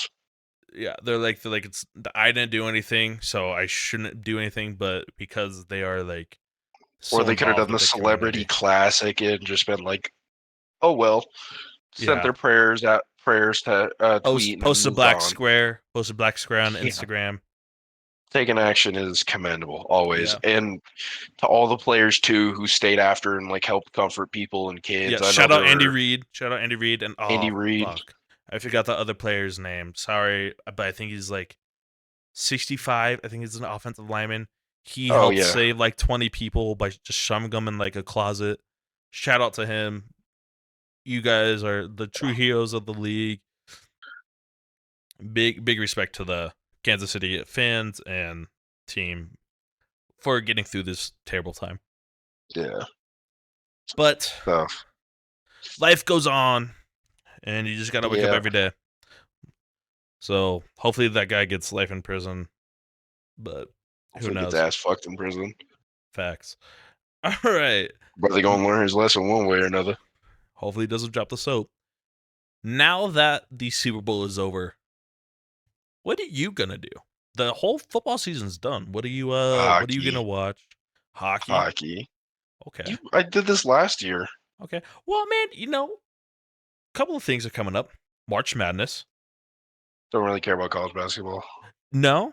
yeah, they're like it's I didn't do anything, so I shouldn't do anything. But because they are like, or so they could have involved done the with celebrity community. classic and just been like, oh well, sent Yeah. their prayers to tweet and Post a moved black on. square. Post a black square on Yeah. Instagram. Taking action is commendable always, Yeah. and to all the players too who stayed after and like helped comfort people and kids. Yeah. I Shout know out there Andy were Reid. Shout out Andy Reid and Andy Reid. Fuck, I forgot the other player's name. Sorry, but I think he's like 65. I think he's an offensive lineman. He Oh, helped yeah. save like 20 people by just shoving them in like a closet. Shout out to him. You guys are the true heroes of the league. Big respect to the Kansas City fans and team for getting through this terrible time. Yeah. But Tough. life goes on, and you just gotta wake up Yeah. every day. So hopefully that guy gets life in prison. But who Hopefully knows? gets ass fucked in prison. Facts. All right. But they're gonna learn his lesson one way or another. Hopefully he doesn't drop the soap. Now that the Super Bowl is over, what are you gonna do? The whole football season's done. What are you Hockey. gonna watch? Hockey. Hockey. Okay. I did this last year. Okay. Well, man, a couple of things are coming up. March Madness. Don't really care about college basketball. No.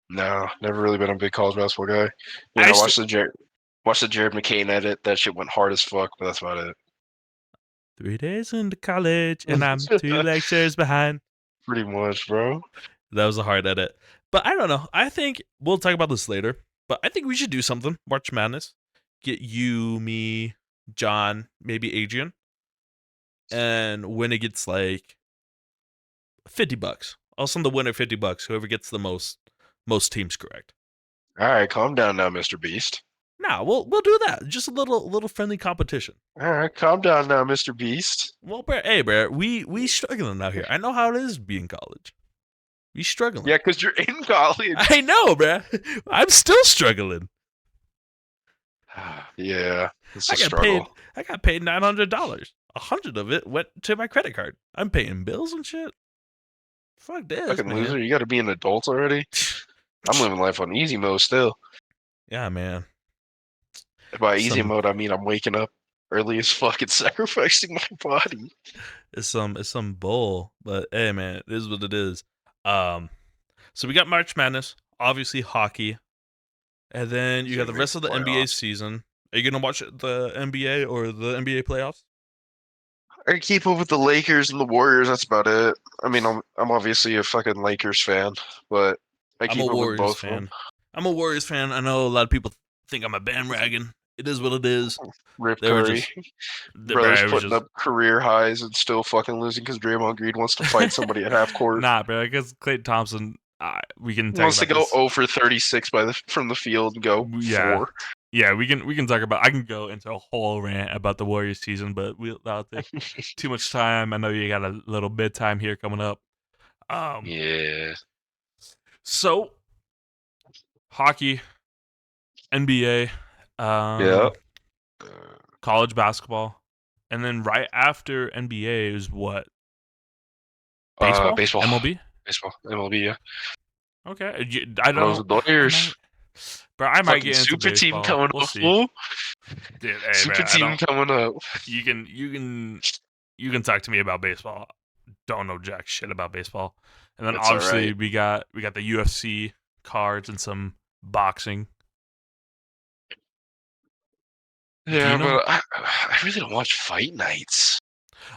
No, never really been a big college basketball guy. I Watch the Jared McCain edit. That shit went hard as fuck, but that's about it. 3 days into college and I'm 2 lectures behind. Pretty much, bro. That was a hard edit. But I don't know. I think we'll talk about this later. But I think we should do something. March Madness. Get you, me, John, maybe Adrian. And when it gets like $50. I'll send the winner $50. Whoever gets the most teams correct. All right, calm down now, Mr. Beast. Nah, we'll do that. Just a little friendly competition. All right, calm down now, Mr. Beast. Well, bro, we struggling out here. I know how it is being college. We struggling. Yeah, because you're in college. I know, bro. I'm still struggling. Yeah, it's a struggle. I got paid $900. 100 of it went to my credit card. I'm paying bills and shit. Fuck this, Fucking man. loser, you got to be an adult already. I'm living life on easy mode still. Yeah, man. By easy mode, I mean I'm waking up early as fuck and sacrificing my body. It's some bull, but hey, man, it is what it is. So we got March Madness, obviously hockey, and then you got the rest of the NBA season. Are you gonna watch the NBA or the NBA playoffs? I keep up with the Lakers and the Warriors. That's about it. I mean, I'm obviously a fucking Lakers fan, but I keep I'm a up with Warriors both fan. of them. I'm a Warriors fan. I know a lot of people think I'm a bandwagon. It is what it is. Rip They were Curry. just Brothers it was putting just up career highs and still fucking losing because Draymond Green wants to fight somebody at half court. Nah, bro. Because Klay Thompson, we can He talk wants to about go this. 0 for 36 from the field and go Yeah. 4. Yeah, we can talk about. I can go into a whole rant about the Warriors season, but that'll take too much time. I know you got a little bit time here coming up. Yeah. So hockey, NBA, Yeah. college basketball, and then right after NBA is what? Baseball, Baseball. MLB. Baseball. MLB, yeah. Okay, I Those don't. Dodgers. I might Fucking get into super baseball. team coming We'll up, see. fool. Dude, hey, Super man, team coming up. You can talk to me about baseball. Don't know jack shit about baseball. And then That's obviously alright. we got the UFC cards and some boxing. Yeah, you know- but I really don't watch fight nights.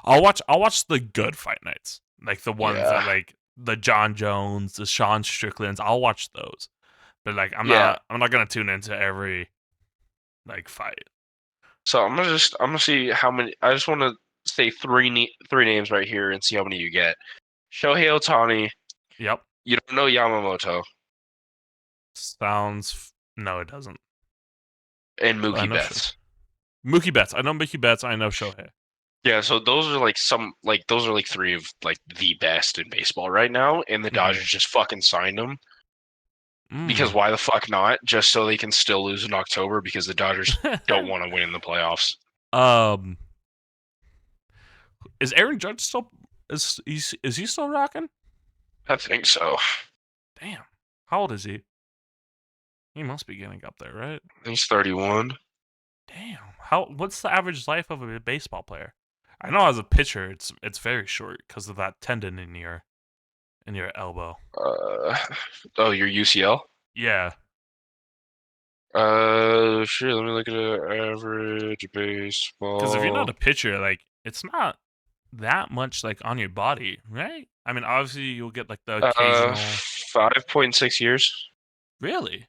I'll watch the good fight nights, like the ones Yeah. that like the John Jones, the Sean Stricklands. I'll watch those, but like I'm Yeah. not gonna tune into every like fight. So I'm gonna see how many. I just want to say three names right here and see how many you get. Shohei Ohtani. Yep, You don't know Yamamoto no, it doesn't. and I Mookie know Betts. Mookie Betts. I know Mookie Betts. I know Shohei. Yeah, so those are like three of like the best in baseball right now, and the Mhm. Dodgers just fucking signed them because Mm. why the fuck not? Just so they can still lose in October because the Dodgers don't want to win in the playoffs. Is Aaron Judge still is he still rocking? I think so. Damn. How old is he? He must be getting up there, right? He's 31. Damn. What's the average life of a baseball player? I know as a pitcher it's very short because of that tendon in your elbow. Your UCL. Yeah. Sure. Let me look at an average baseball. Because if you're not a pitcher, like it's not that much like on your body, right? I mean, obviously you'll get like the occasional. 5.6 years. Really?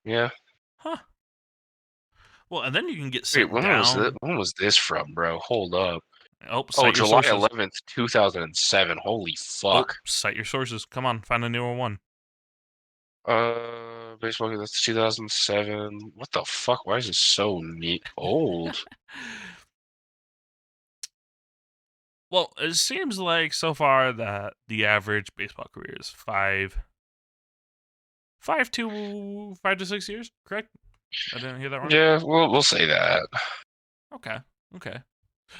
Yeah. Huh. Well, and then you can get Wait, sent when down. was this from, bro? Hold up. Oh, Oh, cite your July sources. 11th, 2007. Holy Oh, fuck. cite your sources. Come on, find a newer one. Baseball, that's 2007. What the fuck? Why is it so neat? Old. Well, it seems like so far that the average baseball career is 5 to 6 years. Correct? I didn't hear that wrong. Yeah, we'll say that. Okay.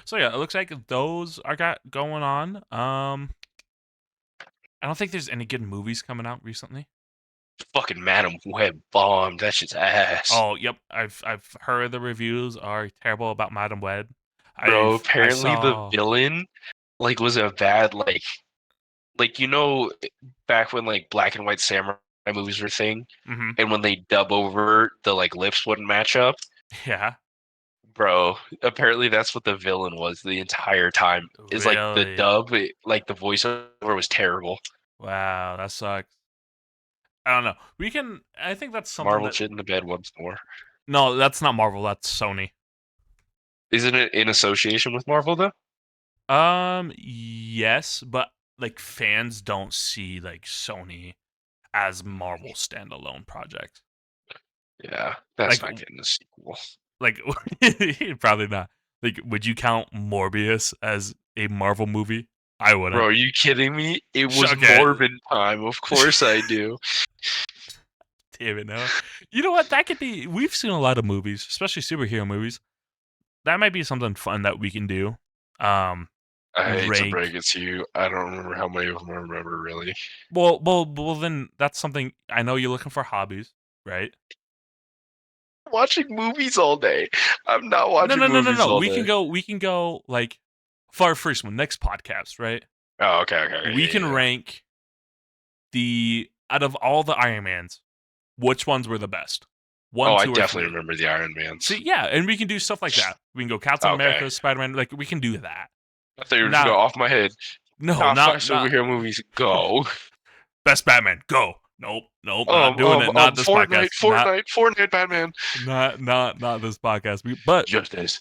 So yeah, it looks like those are got going on. I don't think there's any good movies coming out recently. Fucking Madam Web bombed. That shit's ass. Oh, yep. I've heard the reviews are terrible about Madam Web. Bro, apparently the villain was a bad back when like black and white samurai movies were a thing, and when they dub over the lips wouldn't match up. Yeah. Bro, apparently that's what the villain was the entire time. Is like the Really? dub, the voiceover was terrible. Wow, that sucks. I don't know. I think that's something Marvel that, shit in the bed once more. No, that's not Marvel. That's Sony. Isn't it in association with Marvel though? Yes, but like fans don't see like Sony as Marvel standalone projects. Yeah, that's Like- not getting a sequel. Like, probably not. Like, would you count Morbius as a Marvel movie? I wouldn't. Bro, are you kidding me? It was Okay. Morbid time. Of course I do. Damn it, no. You know what? That could be. We've seen a lot of movies, especially superhero movies. That might be something fun that we can do. I hate to Rank. break it to you. I don't remember how many of them I remember really. Well, then that's something. I know you're looking for hobbies, right? Watching movies all day. I'm not watching movies No. all We day. can go like for our first one, next podcast, right? Oh, okay. We can rank out of all the Iron Mans, which ones were the best? One, I 2, or definitely 3. remember the Iron Man. See, yeah, and we can do stuff like that. We can go Captain Okay. America, Spider-Man. Like we can do that. I thought you were just Now- go off my head. No, Top not 5 superhero movies. Go. best Batman. Go. Nope, not doing it. Not this Fortnite, podcast. Fortnite, Batman. Not this podcast. But Justice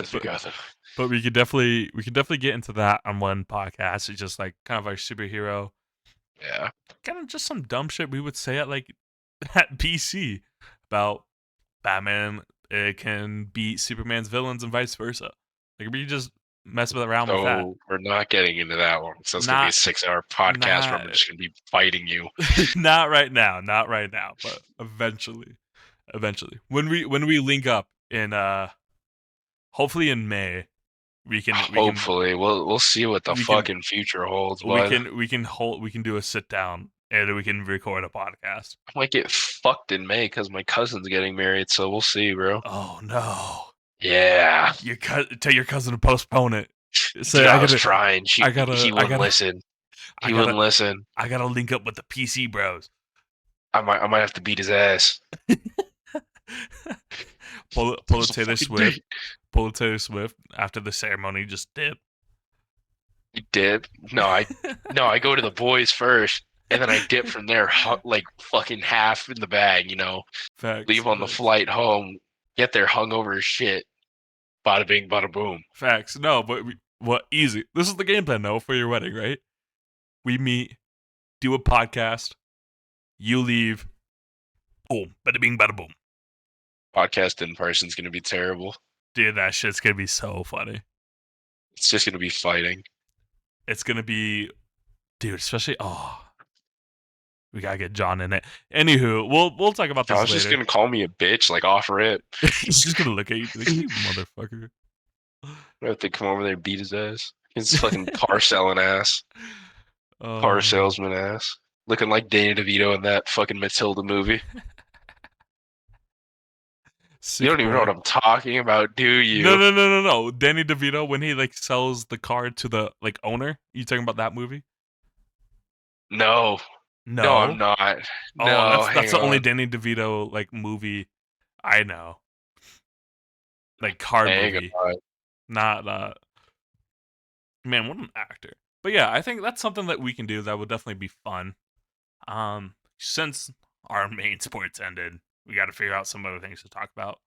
for Gotham. But we could definitely get into that on one podcast. It's just like kind of our superhero. Yeah. Kind of just some dumb shit we would say at like at PC about Batman. It can beat Superman's villains and vice versa. Like we just mess around with that. So we're not getting into that one. So it's gonna be a 6-hour podcast where I'm just gonna be fighting you. Not right now, but eventually. When we link up in hopefully in May, hopefully we'll see what the fucking future holds. We can do a sit down and we can record a podcast. I might get fucked in May because my cousin's getting married, so we'll see, bro. Oh no. Yeah. Tell your cousin to postpone it. Say I was trying. He wouldn't listen. He wouldn't listen. I gotta link up with the PC bros. I might have to beat his ass. pull a Taylor Swift. Pull a Taylor Swift after the ceremony. Just dip. You dip? No, I go to the boys first, and then I dip from there, like fucking half in the bag. Facts, leave on the flight home. Get there hungover as shit. Bada bing, bada boom. Facts. No, but easy. This is the game plan, though, for your wedding, right? We meet, do a podcast. You leave. Boom. Bada bing, bada boom. Podcast in person's gonna be terrible. Dude, that shit's gonna be so funny. It's just gonna be fighting. It's gonna be, dude. Especially, we gotta get John in it. Anywho, we'll talk about this later. John's just gonna call me a bitch, like off rip. He's just gonna look at you like, you motherfucker. I have to come over there and beat his ass. His fucking car selling ass. Car salesman ass. Looking like Danny DeVito in that fucking Matilda movie. You don't even know what I'm talking about, do you? No. Danny DeVito, when he like sells the car to the like owner. You talking about that movie? No, I'm not. That's the only Danny DeVito like movie I know. Like car movie. Not man, what an actor. But yeah, I think that's something that we can do that would definitely be fun. Since our main sports ended, we got to figure out some other things to talk about.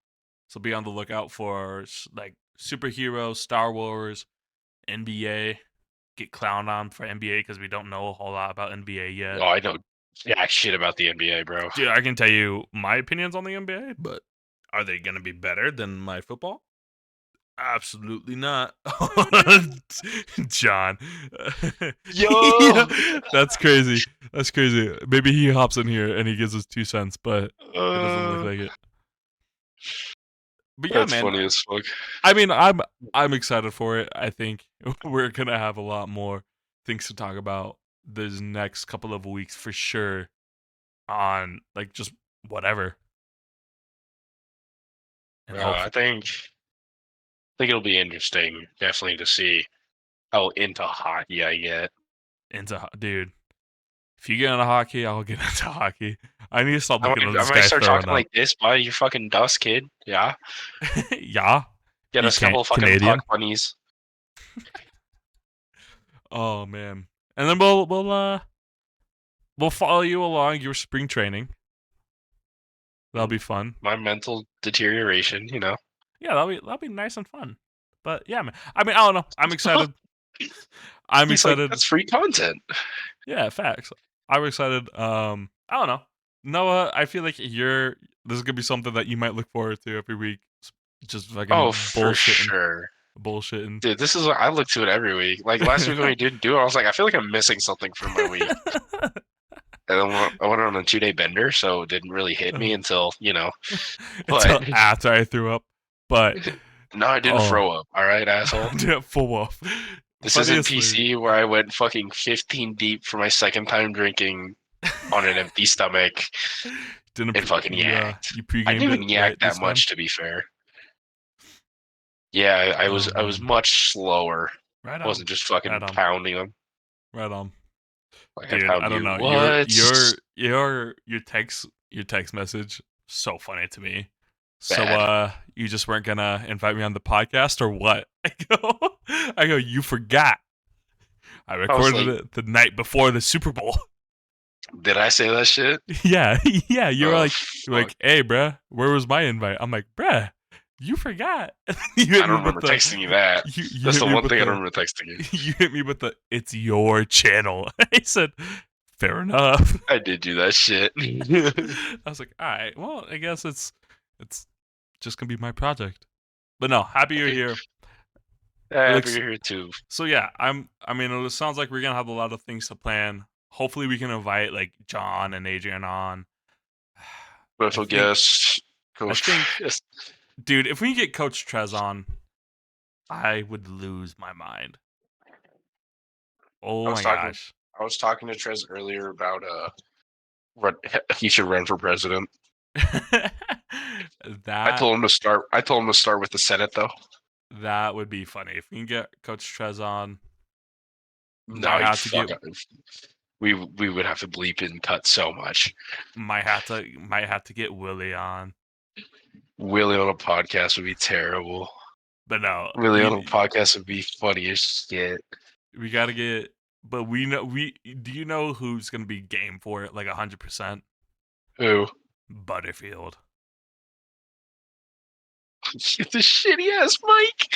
So be on the lookout for like superheroes, Star Wars, NBA. Get clowned on for NBA because we don't know a whole lot about NBA yet. Oh, I know jack shit about the NBA, bro. Dude, I can tell you my opinions on the NBA, but are they going to be better than my football? Absolutely not. John. Yo! That's crazy. Maybe he hops in here and he gives us 2 cents, but it doesn't look like it. But yeah, that's man. Funny as fuck. I mean, I'm excited for it. I think we're gonna have a lot more things to talk about this next couple of weeks for sure. On like just whatever. I think it'll be interesting, definitely, to see how into hockey I get. Dude. If you get into hockey, I'll get into hockey. I need to stop looking at this guy. I might start talking like this, buddy. You fucking dust, kid. Yeah. Yeah. Get us a couple of fucking puck bunnies. Oh man. And then we'll follow you along your spring training. That'll be fun. My mental deterioration, Yeah, that'll be nice and fun. But yeah, man. I mean, I don't know. I'm excited. I'm excited. Like, that's free content. Yeah, facts. I'm excited. I don't know. Noah, I feel like this is gonna be something that you might look forward to every week. Just fucking for sure. Bullshitting. Dude, this is what I look to it every week. Like last week when we didn't do it, I was like, I feel like I'm missing something from my week. And then I went on a 2-day bender, so it didn't really hit me until, until after I threw up. But no, I didn't throw up. All right, asshole. Yeah, full off. This isn't PC where I went fucking 15 deep for my second time drinking on an empty stomach and fucking yacked. I didn't even yak that much, to be fair. Yeah, I was much slower. Right on. I wasn't just fucking pounding them. Right on. Like, dude, I don't know. What? Your text message, so funny to me. So you just weren't gonna invite me on the podcast or what? I go, you forgot. I recorded it the night before the Super Bowl. Did I say that shit? Yeah, yeah. You're Oh, like, fuck. hey, bruh, where was my invite? I'm like, bruh, you forgot. You I hit me don't remember with the, texting you that. you That's hit the me one with thing I the, remember texting you. you hit me with the, it's your channel. I said, fair enough. I did do that shit. I was like, all right, well, I guess it's just gonna be my project. But no, happy you're here. Happy Looks- you're here too. So yeah, I mean, it sounds like we're gonna have a lot of things to plan. Hopefully, we can invite like John and Adrian on. Special think- guest. Coach. think- Yes. Dude, if we get Coach Trez on, I would lose my mind. Oh I my was talking- gosh. I was talking to Trez earlier about he should run for president. I that told him to start. I told him to start with the Senate though. that would be funny if we can get Coach Trez on. No, Might he'd have to fuck get- up. We would have to bleep and cut so much. Might have to get Willie on. Willie on a podcast would be terrible. But no, Willie on a podcast would be funny as shit. we gotta get. But we know Do you know who's gonna be game for it? Like 100%. Who? Butterfield. The shitty ass mic.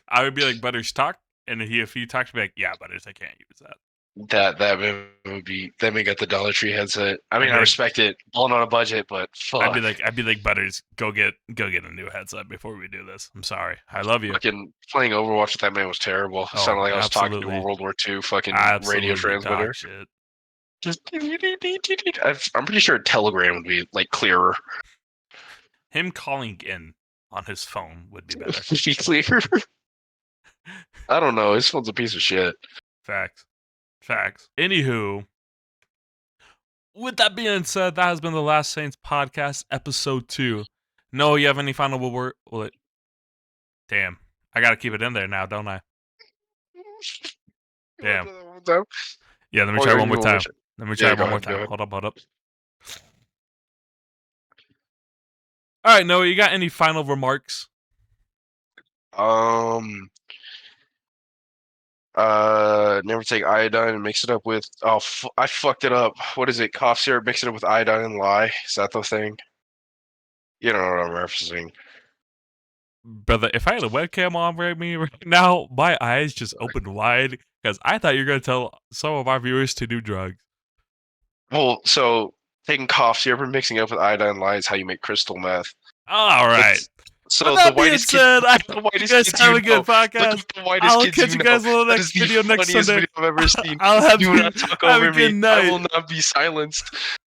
I would be like, Butters, talk, and if he talks, be like, yeah, Butters, I can't use that. That man would be. That man got the Dollar Tree headset. I mean, Okay. I respect it. Balling on a budget, but fuck. I'd be like, Butters, go get a new headset before we do this. I'm sorry, I love you. Fucking playing Overwatch with that man was terrible. Oh, Sounded like I was talking to absolutely. a World War II fucking Absolutely radio transmitter. dog shit. Just I'm pretty sure Telegram would be like clearer. Him calling in on his phone would be better. Would be clearer. I don't know. His phone's a piece of shit. Facts. Anywho, with that being said, that has been the Last Saints podcast, episode 2. No, you have any final word? Damn, I gotta keep it in there now, don't I? Damn. Yeah, let me try one more time. Let me try Yeah, go one more ahead, go time. ahead. Hold up. All right, Noah, you got any final remarks? Never take iodine and mix it up with. I fucked it up. What is it? Cough syrup. Mix it up with iodine and lye. Is that the thing? You don't know what I'm referencing. Brother, if I had a webcam on me right now, my eyes just opened wide because I thought you were going to tell some of our viewers to do drugs. Well, so taking cough syrup and mixing it up with iodine and lye is how you make crystal meth. All right. So With the that being whitest said, I kid, the hope whitest you guys kids have you a good know. podcast. Look at the whitest I'll kids catch you you guys know. on the That next is the video next funniest Sunday. video I've ever seen. I'll have Do you not talk have over a good me. night. I will not be silenced.